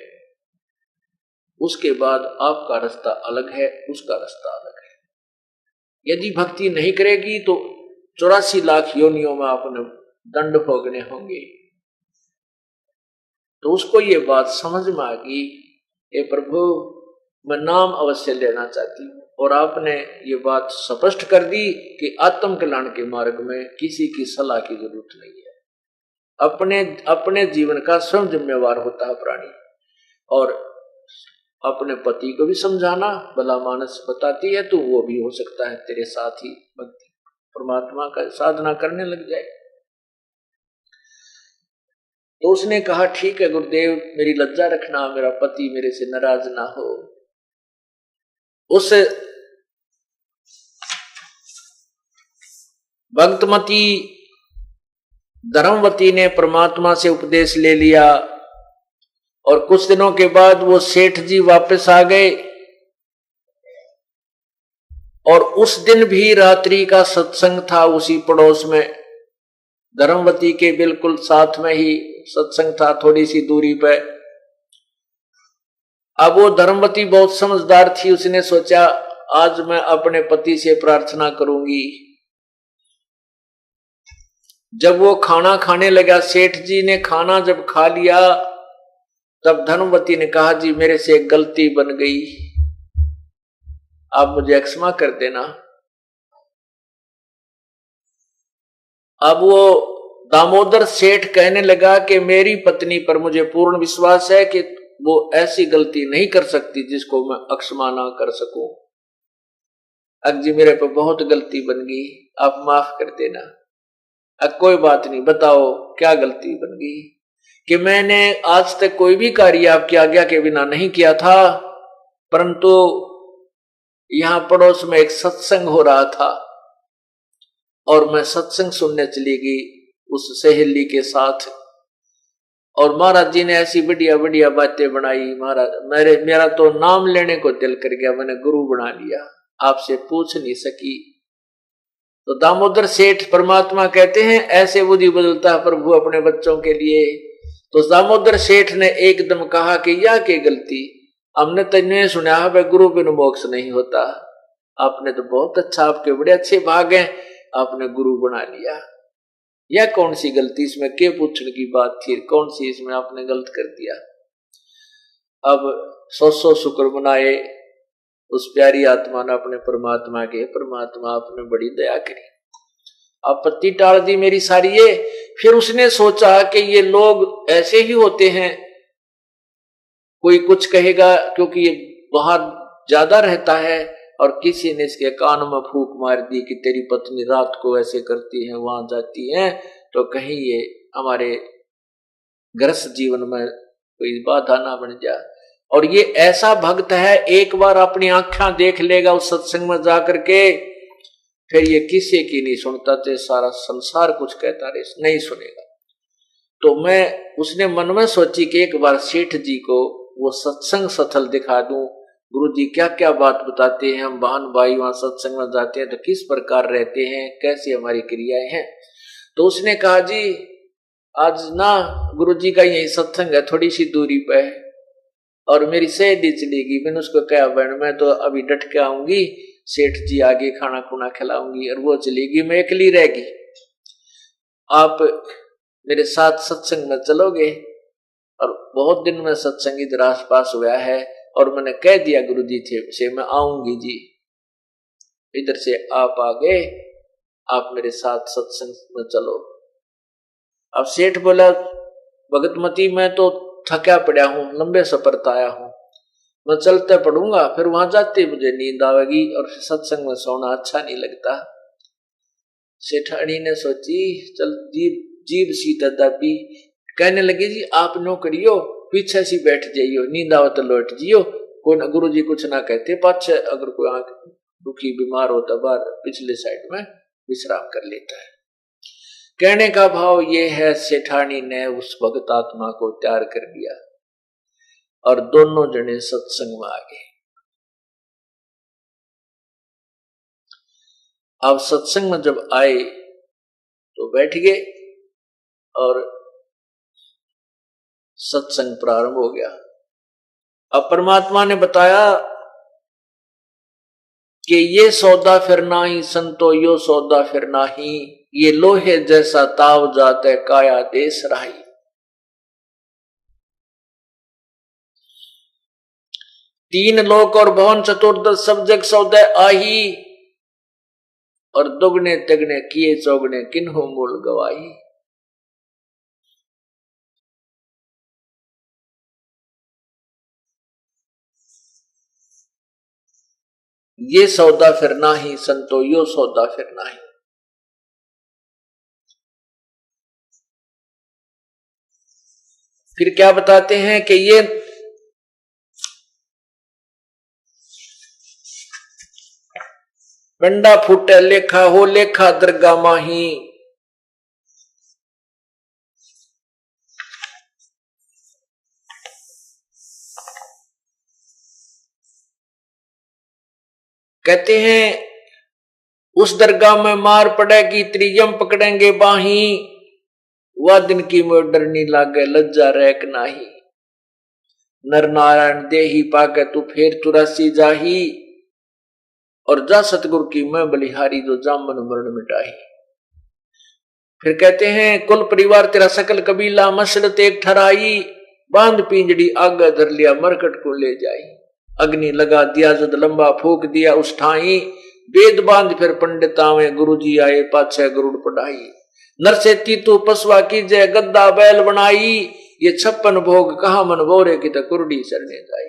उसके बाद आपका रास्ता अलग है, उसका रास्ता अलग है। यदि भक्ति नहीं करेगी तो 84 लाख योनियों में आपने दंड भोगने होंगे। तो उसको ये बात समझ में आ गई, हे प्रभु मैं नाम अवश्य लेना चाहती हूँ। और आपने ये बात स्पष्ट कर दी कि आत्म कल्याण के मार्ग में किसी की सलाह की जरूरत नहीं है। अपने जीवन का स्वयं जिम्मेवार होता है प्राणी। और अपने पति को भी समझाना, भला मानस बताती है तो वो भी हो सकता है तेरे साथ ही भक्ति परमात्मा का साधना करने लग जाए। तो उसने कहा ठीक है गुरुदेव, मेरी लज्जा रखना, मेरा पति मेरे से नाराज ना हो। उस भक्तमती धर्मवती ने परमात्मा से उपदेश ले लिया और कुछ दिनों के बाद वो सेठ जी वापस आ गए। और उस दिन भी रात्रि का सत्संग था उसी पड़ोस में, धर्मवती के बिल्कुल साथ में ही सत्संग था, थोड़ी सी दूरी पे। अब वो धर्मवती बहुत समझदार थी, उसने सोचा आज मैं अपने पति से प्रार्थना करूंगी। जब वो खाना खाने लगा, सेठ जी ने खाना जब खा लिया, तब धर्मवती ने कहा जी मेरे से एक गलती बन गई, आप मुझे क्षमा कर देना। अब वो दामोदर सेठ कहने लगा कि मेरी पत्नी पर मुझे पूर्ण विश्वास है कि वो ऐसी गलती नहीं कर सकती जिसको मैं क्षमा ना कर सकूं। अब जी मेरे पर बहुत गलती बन गई, आप माफ कर देना। अब कोई बात नहीं, बताओ क्या गलती बन गई? कि मैंने आज तक कोई भी कार्य आपकी आज्ञा के बिना नहीं किया था, परंतु यहां पड़ोस में एक सत्संग हो रहा था और मैं सत्संग सुनने चली गई उस सहेली के साथ, और महाराज जी ने ऐसी बढ़िया बढ़िया बातें बनाई। महाराज मेरा तो नाम लेने को दिल कर गया, मैंने गुरु बना लिया, आपसे पूछ नहीं सकी। तो दामोदर सेठ परमात्मा कहते हैं ऐसे बुद्धि बदलता है प्रभु अपने बच्चों के लिए। तो दामोदर सेठ ने एकदम कहा कि यह क्या गलती, हमने तो नहीं सुना है गुरु बिन मोक्ष नहीं होता। आपने तो बहुत अच्छा, आपके बड़े अच्छे भाग हैं, आपने गुरु बना लिया। यह कौन सी गलती, इसमें क्या पूछने की बात थी, कौन सी इसमें आपने गलत कर दिया। अब 100 शुक्र मनाए उस प्यारी आत्मा ने अपने परमात्मा के, परमात्मा आपने बड़ी दया करी, आपत्ति टाल दी मेरी सारी ये। फिर उसने सोचा कि ये लोग ऐसे ही होते हैं, कोई कुछ कहेगा क्योंकि ये बाहर ज्यादा रहता है, और किसी ने इसके कान में फूंक मार दी कि तेरी पत्नी रात को ऐसे करती है, वहां जाती है, तो कहीं ये हमारे गृहस्थ जीवन में कोई बाधा ना बन जाए। और ये ऐसा भक्त है, एक बार अपनी आंखें देख लेगा उस सत्संग में जाकर के, फिर ये किसी की नहीं सुनता, तो सारा संसार कुछ कहता रहे नहीं सुनेगा। तो उसने मन में सोची कि एक बार सेठ जी को वो सत्संग स्थल दिखा दूं, गुरु जी क्या क्या बात बताते हैं, हम बहन भाई वहां सत्संग में जाते हैं तो किस प्रकार रहते हैं, कैसी हमारी क्रियाएं हैं। तो उसने कहा जी आज ना गुरु जी का यही सत्संग है, थोड़ी सी दूरी पे है, और मेरी सहेली चलेगी। मैंने उसको कहा बहन मैं तो अभी डट के आऊंगी, सेठ जी आगे खाना खुना खिलाऊंगी, और वो चलेगी, मैं अकेली रहेगी, आप मेरे साथ सत्संग में चलोगे। और बहुत दिन में सत्संग इधर आस पास हुआ है, और मैंने कह दिया गुरु जी से मैं आऊंगी जी, इधर से आप आ गए, आप मेरे साथ सत्संग में चलो। अब सेठ बोला भगतमती मैं तो थका पड़ा हूं, लंबे सफर से आया हूं, मैं चलते पड़ूंगा, फिर वहां जाते मुझे नींद आवेगी और सत्संग में सोना अच्छा नहीं लगता। सेठानी ने सोची चल जीव सीता दाबी, कहने लगी जी आप नो करियो, पीछे सी बैठ जाइयो, नींद आओ तो लौट जियो, कोई ना गुरु जी कुछ ना कहते, पाछे अगर कोई आंख दुखी बीमार होता बाहर पिछले साइड में विश्राम कर लेता है। कहने का भाव ये है, सेठानी ने उस भगत आत्मा को तैयार कर दिया। और दोनों जने सत्संग में आ गए। अब सत्संग में जब आए तो बैठ गए और सत्संग प्रारंभ हो गया। अब परमात्मा ने बताया कि ये सौदा फिर नाही संतो यो सौदा फिर नाही, ये लोहे जैसा ताव जाते काया देश राही। तीन लोक और भवन चतुर्दश सब जग सौदे आही, और दुगने तिगने किए चौगने किन्हों मूल गवाही। ये सौदा फिर नाही संतो यो सौदा फिर नाही। फिर क्या बताते हैं कि ये बंडा फूटे लेखा हो लेखा दरगा माही, कहते हैं उस दरगाह में मार पड़ेगी त्रियम पकड़ेंगे बाही, वह दिन की मोह डरनी लागे लज्जा रैक नाही। नर नारायण देही पाके तू फेर तुरासी जाही, और जा सतगुरु की मैं बलिहारी जो जामन मरण मिटाही। फिर कहते हैं कुल परिवार तेरा सकल कबीला मसरत एक ठहराई, बांध पिंजड़ी आगे धर लिया मरकट को ले जाई। अग्नि लगा दिया जद लंबा फूक दिया उस ठाई, वेद बांध फिर पंडितावे गुरु जी आए पाछे गरुड़ पढ़ाई। नरसे तीतू पसवा की जय गद्दा बैल बनाई, ये 56 भोग कहा मन बोरे की तो कुरडी सरने जाई।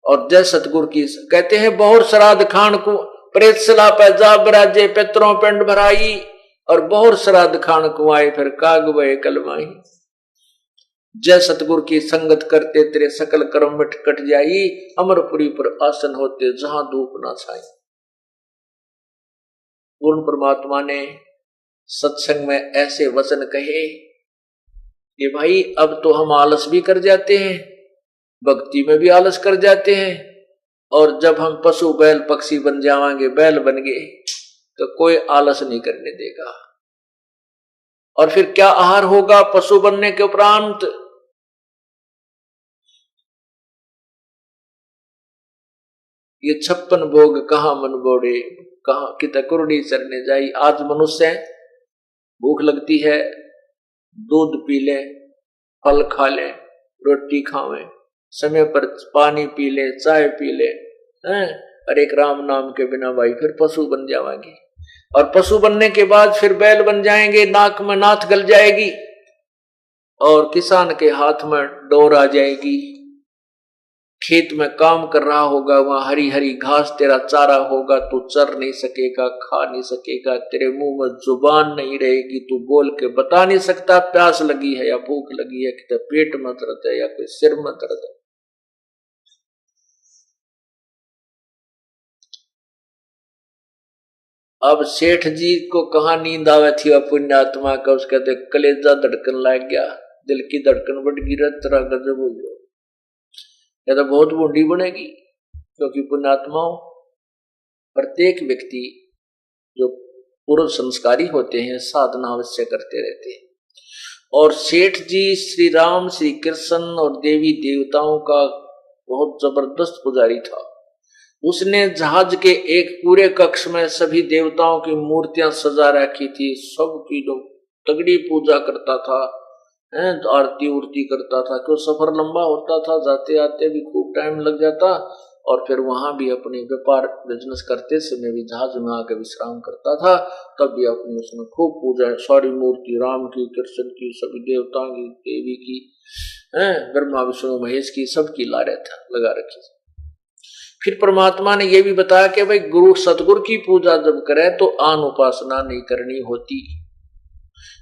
और जय सतगुरु की कहते हैं बहुत श्राद्ध खान को प्रेत सला पे जा बराजे पितरों पिंड भराई, और बहुत श्राद्ध खान कुआए फिर काग वे कलमाई। जय सतगुरु की संगत करते तेरे सकल कर्म मिट कट जाई, अमरपुरी पर आसन होते जहां धूप ना छाई। पूर्ण परमात्मा ने सत्संग में ऐसे वचन कहे कि भाई अब तो हम आलस भी कर जाते हैं, भक्ति में भी आलस कर जाते हैं, और जब हम पशु बैल पक्षी बन जाएंगे, बैल बन गए, तो कोई आलस नहीं करने देगा। और फिर क्या आहार होगा पशु बनने के उपरांत? ये 56 भोग कहां मन बोड़े, कहां कित कुरडी चरने जाई। आज मनुष्य भूख लगती है, दूध पी ले, फल खा ले, रोटी खावे, समय पर पानी पी ले, चाय पी ले, और एक राम नाम के बिना भाई फिर पशु बन जाएंगे। और पशु बनने के बाद फिर बैल बन जाएंगे, नाक में नाथ गल जाएगी, और किसान के हाथ में डोर आ जाएगी। खेत में काम कर रहा होगा, वहां हरी हरी घास तेरा चारा होगा, तू चर नहीं सकेगा, खा नहीं सकेगा, तेरे मुंह में जुबान नहीं रहेगी, तू बोल के बता नहीं सकता प्यास लगी है या भूख लगी है, कि पेट में दर्द है या कोई सिर में दर्द है। अब सेठ जी को कहां नींद आवे थी पुण्यात्मा का, उसके कहते कलेजा धड़कन लग गया, दिल की धड़कन बढ़ गई, तरह गजब हो गया, या तो बहुत बूढ़ी बनेगी। क्योंकि पुण्यात्माओं प्रत्येक व्यक्ति जो पूर्व संस्कारी होते हैं साधना अवश्य करते रहते हैं। और सेठ जी श्री राम श्री कृष्ण और देवी देवताओं का बहुत जबरदस्त पुजारी था। उसने जहाज के एक पूरे कक्ष में सभी देवताओं की मूर्तियां सजा रखी थी, सबकी जो तगड़ी पूजा करता था, आरती उरती करता था, क्यों सफर लंबा होता था, जाते आते भी खूब टाइम लग जाता, और फिर वहां भी अपने व्यापार बिजनेस करते समय भी जहाज में आकर विश्राम करता था, तब भी अपनी उसमें खूब पूजा, सारी मूर्ति राम की, कृष्ण की, सभी देवताओं की, देवी की, ब्रह्मा विष्णु महेश की, सबकी लगा रखी। फिर परमात्मा ने यह भी बताया कि भाई गुरु सतगुरु की पूजा जब करे तो आन उपासना नहीं करनी होती।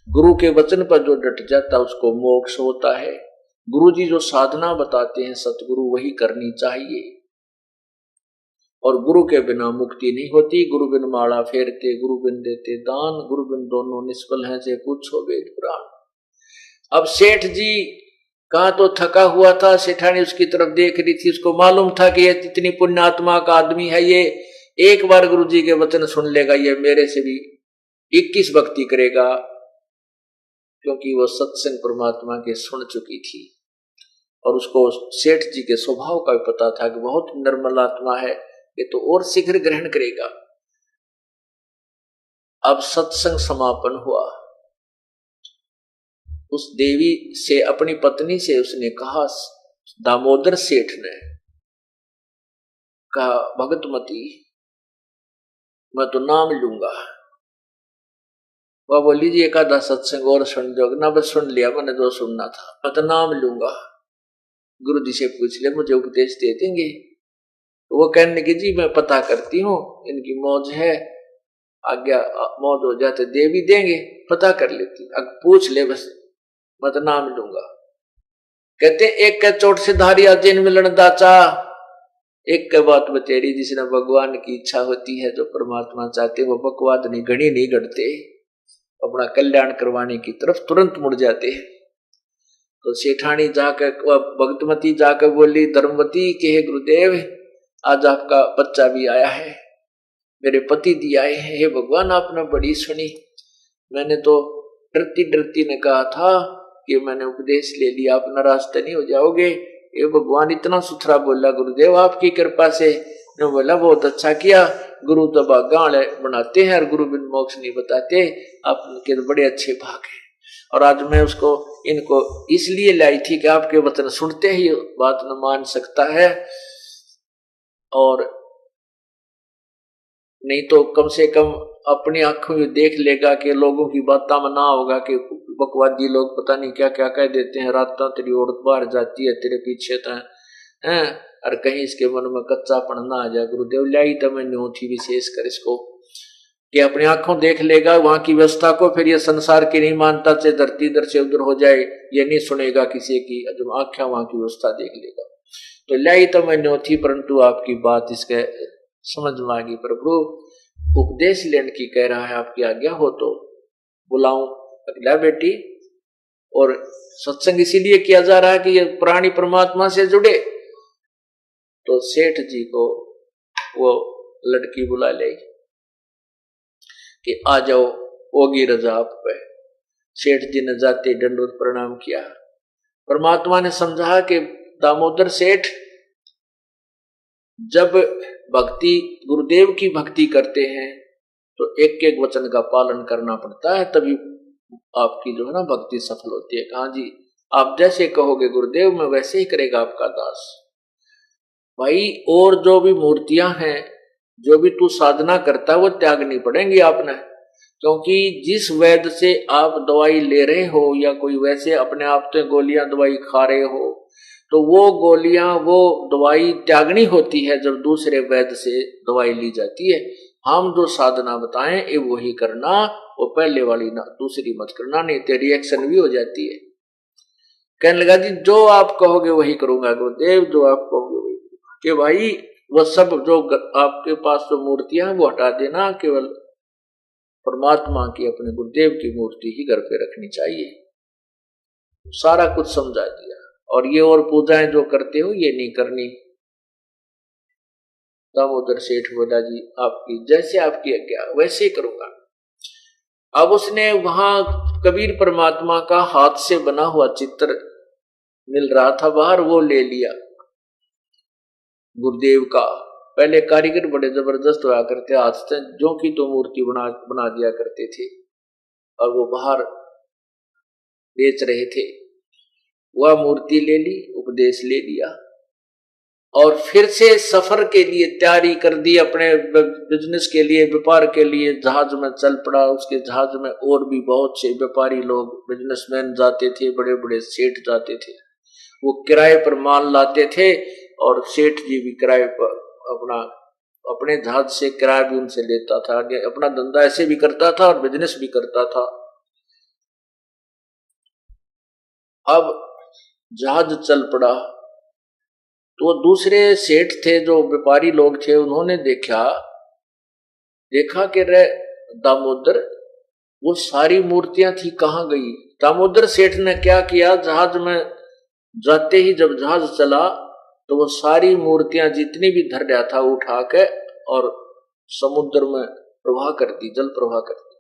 गुरु के वचन पर जो डट जाता उसको मोक्ष होता है। गुरु जी जो साधना बताते हैं सतगुरु वही करनी चाहिए। और गुरु के बिना मुक्ति नहीं होती। गुरु बिन माला फेरते, गुरु बिन देते दान, गुरु बिन दोनों निष्फल हैं से पूछो वेद पुराण। अब सेठ जी कहा तो थका हुआ था, सेठानी उसकी तरफ देख रही थी, उसको मालूम था कि ये इतनी पुण्यात्मा का आदमी है, ये एक बार गुरु जी के वचन सुन लेगा, ये मेरे से भी 21 भक्ति करेगा, क्योंकि वो सत्संग परमात्मा के सुन चुकी थी। और उसको सेठ जी के स्वभाव का भी पता था कि बहुत निर्मल आत्मा है, ये तो और शीघ्र ग्रहण करेगा। अब सत्संग समापन हुआ। उस देवी से, अपनी पत्नी से उसने कहा, दामोदर सेठ ने कहा, भगतमती मैं तो नाम लूंगा। वह बोली जी एक आधा सत्संग और सुन जोग ना, बस सुन लिया मैंने जो सुनना था, मैं तो नाम लूंगा। गुरु जी से पूछ ले मुझे उपदेश दे देंगे। तो वो कहने लगी जी मैं पता करती हूँ, इनकी मौज है, आज्ञा मौज हो जाते दे भी देंगे, पता कर लेती, अब पूछ ले बस, मैं तो नाम लूंगा। कहते एक के चोट से धारिया जिन मिलन दाचा, एक के बात बतेरी, जिसने भगवान की इच्छा होती है, जो परमात्मा चाहते वो बकवाद नहीं, घड़ी नहीं घटते, अपना कल्याण करवाने की तरफ तुरंत मुड़ जाते हैं। तो सेठानी जाकर, भगतमती जाकर बोली धर्मवती के हे गुरुदेव, आज आपका बच्चा भी आया है, मेरे पति दी आए हैं, हे भगवान आपने बड़ी सुनी। मैंने तो डरती डरती ने कहा था कि मैंने उपदेश ले लिया, आप नाराज तो नहीं हो जाओगे। ये भगवान इतना सुथरा बोला गुरुदेव आपकी कृपा से। ने बोला बहुत अच्छा किया, गुरु तो गाड़ बनाते हैं और गुरु बिन मोक्ष नहीं बताते, आपके तो बड़े अच्छे भाग हैं। और आज मैं उसको इनको इसलिए लाई थी कि आपके वचन सुनते ही बात न मान सकता है, और नहीं तो कम से कम अपनी आंखों में देख लेगा कि लोगों की बातों में ना होगा कि बकवादी लोग पता नहीं क्या क्या कह देते हैं, रात तेरी औरत बाहर जाती है तेरे पीछे हैं, और कहीं इसके मन में कच्चापन ना आ जाए। गुरुदेव लाई तो मैं न्यू थी विशेष कर इसको कि अपनी आंखों देख लेगा वहां की व्यवस्था को, फिर ये संसार की नहीं मानता, चाहे धरती इधर से उधर हो जाए, ये नहीं सुनेगा किसी की, जब आंखें वहां की व्यवस्था देख लेगा। तो लाई तो मैं न्यू थी, परंतु आपकी बात इसके समझ में आ गई। प्रभु उपदेश लेने की कह रहा है, आपकी आज्ञा हो तो बुलाऊं अगला बेटी। और सत्संग इसीलिए किया जा रहा है कि ये प्राणी परमात्मा से जुड़े। तो सेठ जी को वो लड़की बुला ले कि आ जाओ, होगी रजा आप पे। सेठ जी ने जाते दंडवत प्रणाम किया। परमात्मा ने समझा कि दामोदर सेठ जब भक्ति गुरुदेव की भक्ति करते हैं तो एक एक वचन का पालन करना पड़ता है, तभी आपकी जो है ना भक्ति सफल होती है। कहा जी आप जैसे कहोगे गुरुदेव मैं वैसे ही करेगा आपका दास। भाई और जो भी मूर्तियां हैं, जो भी तू साधना करता है वो त्यागनी पड़ेंगी आपने, क्योंकि जिस वैद्य से आप दवाई ले रहे हो या कोई वैसे अपने आप से गोलियां दवाई खा रहे हो, तो वो गोलियां वो दवाई त्यागनी होती है जब दूसरे वैद्य से दवाई ली जाती है। हम जो साधना बताएं ये वही करना, वो पहले वाली ना, दूसरी मत करना, नहीं तो रिएक्शन भी हो जाती है। कहने लगा जी जो आप कहोगे वही करूंगा गुरुदेव, जो आप कहोगे वही करूंगा। कि भाई वो सब जो आपके पास जो मूर्तियां हैं वो हटा देना, केवल परमात्मा की अपने गुरुदेव की मूर्ति ही घर पे रखनी चाहिए। सारा कुछ समझा दिया। और ये और पूजाएं जो करते हो ये नहीं करनी। दामोदर सेठ बोला जी आपकी जैसे आपकी आज्ञा वैसे ही करूंगा। अब उसने वहां कबीर परमात्मा का हाथ से बना हुआ चित्र मिल रहा था बाहर, वो ले लिया गुरुदेव का। पहले कारीगर बड़े जबरदस्त हुआ करते, हाथ से जो की तो मूर्ति बना दिया करते थे और वो बाहर बेच रहे थे। वह मूर्ति ले ली, उपदेश ले लिया और फिर से सफर के लिए तैयारी कर दी, अपने बिजनेस के लिए, व्यापार के लिए जहाज में चल पड़ा। उसके जहाज में और भी बहुत से व्यापारी लोग, बिजनेसमैन जाते थे, बड़े बड़े सेठ जाते थे। वो किराए पर माल लाते थे और सेठ जी भी किराए पर अपने जहाज से किराया भी उनसे लेता था। अपना धंधा ऐसे भी करता था और बिजनेस भी करता था। अब जहाज चल पड़ा तो वो दूसरे सेठ थे जो व्यापारी लोग थे, उन्होंने देखा कि रे दामोदर, वो सारी मूर्तियां थी कहाँ गई। दामोदर सेठ ने क्या किया, जहाज में जाते ही जब जहाज चला तो वो सारी मूर्तियां जितनी भी धर रहा था उठा के और समुद्र में प्रवाह कर दी, जल प्रवाह कर दी,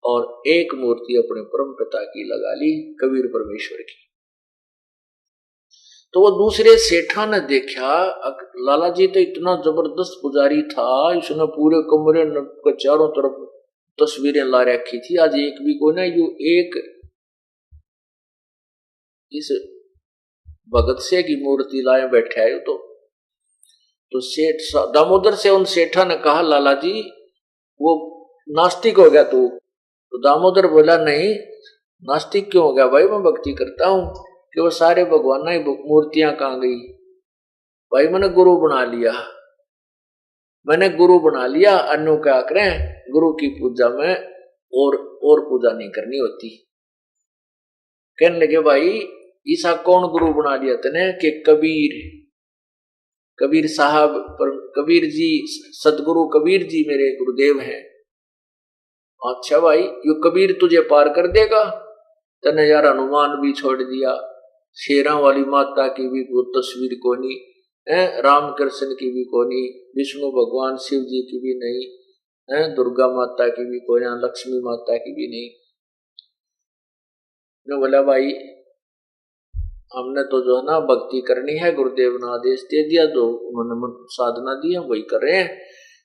और एक मूर्ति अपने परम पिता की लगा ली, कबीर परमेश्वर की। तो वो दूसरे सेठा ने देखा, लाला जी तो इतना जबरदस्त पुजारी था, इसने पूरे कमरे के चारों तरफ तस्वीरें ला रखी थी, आज एक भी कोई ना, यू एक इस भगत से की मूर्ति लाए बैठे है। तो सेठ दामोदर से उन सेठा ने कहा, लाला जी वो नास्तिक हो गया तू। तो दामोदर बोला, नहीं नास्तिक क्यों हो गया भाई, मैं भक्ति करता हूं। कि वो सारे भगवान की मूर्तियां कहां गई भाई, मैंने गुरु बना लिया, अन्यों क्या करें, गुरु की पूजा में और पूजा नहीं करनी होती। कहने लगे, भाई ईसा कौन गुरु बना लिया तने? कि कबीर साहब, कबीर जी, सदगुरु कबीर जी मेरे गुरुदेव हैं। अच्छा भाई, यो कबीर तुझे पार कर देगा? तने यार हनुमान भी छोड़ दिया, शेरा वाली माता की भी वो तस्वीर कोनी, राम कृष्ण की भी कोनी, विष्णु भगवान शिव जी की भी नहीं, दुर्गा माता की भी कोई, लक्ष्मी माता की भी नहीं। ने बोला, भाई हमने तो जो है ना भक्ति करनी है, गुरुदेव ने आदेश दे दिया, जो उन्होंने साधना दी है वही कर रहे हैं,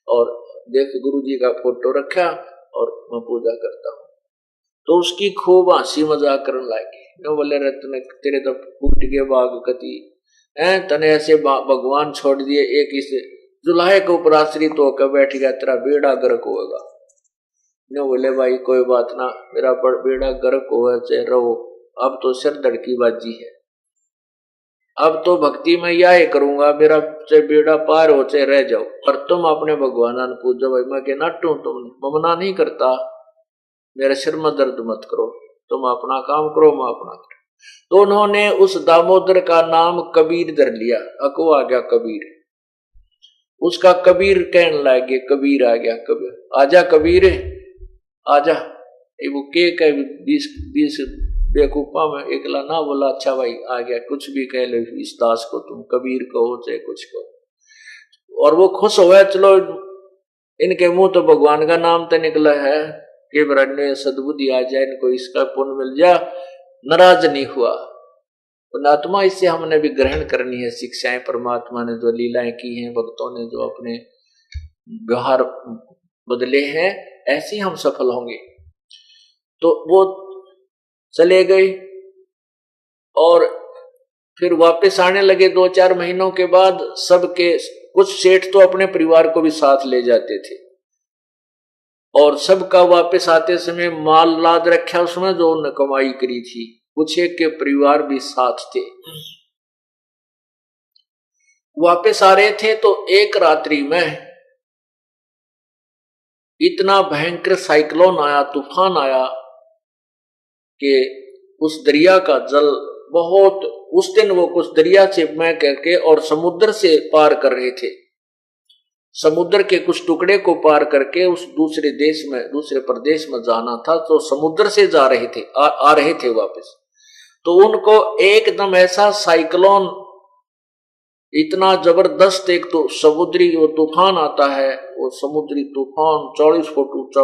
और देख गुरु जी का फोटो रखा और मैं पूजा करता हूँ। तो उसकी खूब हंसी मजाक करने लगे। न बोले, रत्न तेरे तो फूट गए बाग कति, तने ऐसे भगवान छोड़ दिए, एक इस जुलाहे के ऊपर आश्रित होकर बैठ गया, तेरा बेड़ा गर्क होगा। न बोले, भाई कोई बात ना, मेरा बेड़ा गर्क हुआ चाहे रहो, अब तो सिर धड़की बाजी है, अब तो भक्ति में यह करूंगा, मेरा चाहे बेड़ा पार हो चाहे रह जाओ, पर तुम अपने भगवान पूजो। भाई मैं के नाटू, तुम मना नहीं करता, मेरे सिर में दर्द मत करो, तुम अपना काम करो, मैं अपना करो। तो उन्होंने उस दामोदर का नाम कबीर धर लिया, अको आ गया कबीर। उसका कबीर कहने लगे, कबीर आ गया, कबीर आजा, कबीर आजा। वो के 20 बेकूफा में एकला ना बोला, अच्छा भाई आ गया, कुछ भी कह लो इस दास को, तुम कबीर कहो चाहे कुछ कहो। और वो खुश हुआ, चलो इनके मुंह तो भगवान का नाम तो निकला है, कि ब्रह्म सद्बुद्धि आ जाए, इनको इसका पुण्य मिल जा, नाराज नहीं हुआ। पुण्यात्मा इससे हमने भी ग्रहण करनी है शिक्षाएं, परमात्मा ने जो लीलाएं की हैं, भक्तों ने जो अपने व्यवहार बदले हैं, ऐसे हम सफल होंगे। तो वो चले गए और फिर वापस आने लगे 2-4 महीनों के बाद। सबके कुछ सेठ तो अपने परिवार को भी साथ ले जाते थे, और सबका वापस आते समय माल लाद रखा उसमें जो उन्होंने कमाई करी थी, कुछ एक के परिवार भी साथ थे। वापस आ रहे थे तो एक रात्रि में इतना भयंकर साइक्लोन आया, तूफान आया कि उस दरिया का जल बहुत, उस दिन वो कुछ दरिया से मैं करके और समुद्र से पार कर रहे थे, समुद्र के कुछ टुकड़े को पार करके उस दूसरे देश में, दूसरे प्रदेश में जाना था, तो समुद्र से जा रहे थे, आ रहे थे वापस। तो उनको एकदम ऐसा साइक्लोन, इतना जबरदस्त, एक तो समुद्री वो तूफान आता है, वो समुद्री तूफान 40 फुट ऊंचा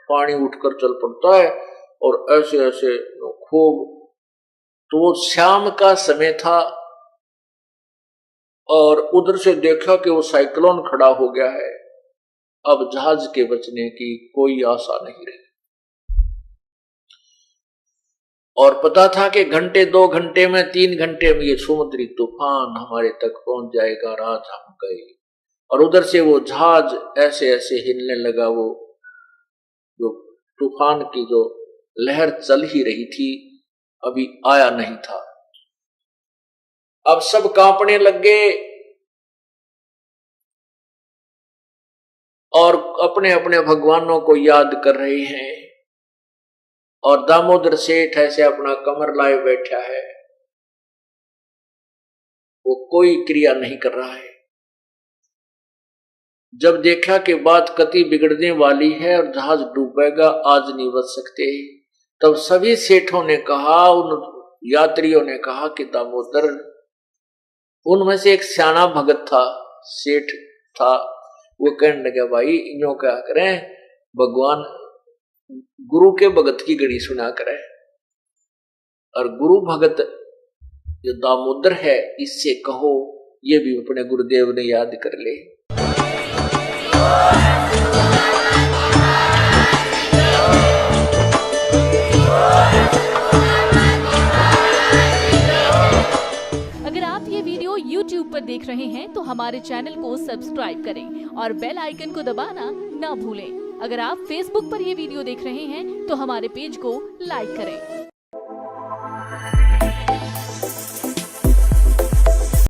पानी उठकर चल पड़ता है, और ऐसे ऐसे खूब। तो वो शाम का समय था, और उधर से देखा कि वो साइक्लोन खड़ा हो गया है, अब जहाज के बचने की कोई आशा नहीं रही। और पता था कि घंटे 2 घंटे में 3 घंटे में ये समुद्री तूफान हमारे तक पहुंच जाएगा, रात हम गए। और उधर से वो जहाज ऐसे ऐसे हिलने लगा, वो जो तूफान की जो लहर चल ही रही थी, अभी आया नहीं था। अब सब कांपने लग गए और अपने अपने भगवानों को याद कर रहे हैं, और दामोदर सेठ ऐसे अपना कमर लाए बैठा है। वो कोई क्रिया नहीं कर रहा है। जब देखा कि बात कति बिगड़ने वाली है और जहाज डूबेगा, आज नहीं बच सकते, तब सभी सेठों ने कहा, उन यात्रियों ने कहा कि दामोदर, उनमें से एक सियाना भगत था, सेठ था, वो कहने लगा, भाई इन्हों क्या करें, भगवान गुरु के भगत की गणी सुना करे, और गुरु भगत जो दामोदर है इससे कहो ये भी अपने गुरुदेव ने याद कर ले। अगर आप ये वीडियो YouTube पर देख रहे हैं तो हमारे चैनल को सब्सक्राइब करें और बेल आइकन को दबाना ना भूलें। अगर आप Facebook पर ये वीडियो देख रहे हैं तो हमारे पेज को लाइक करें।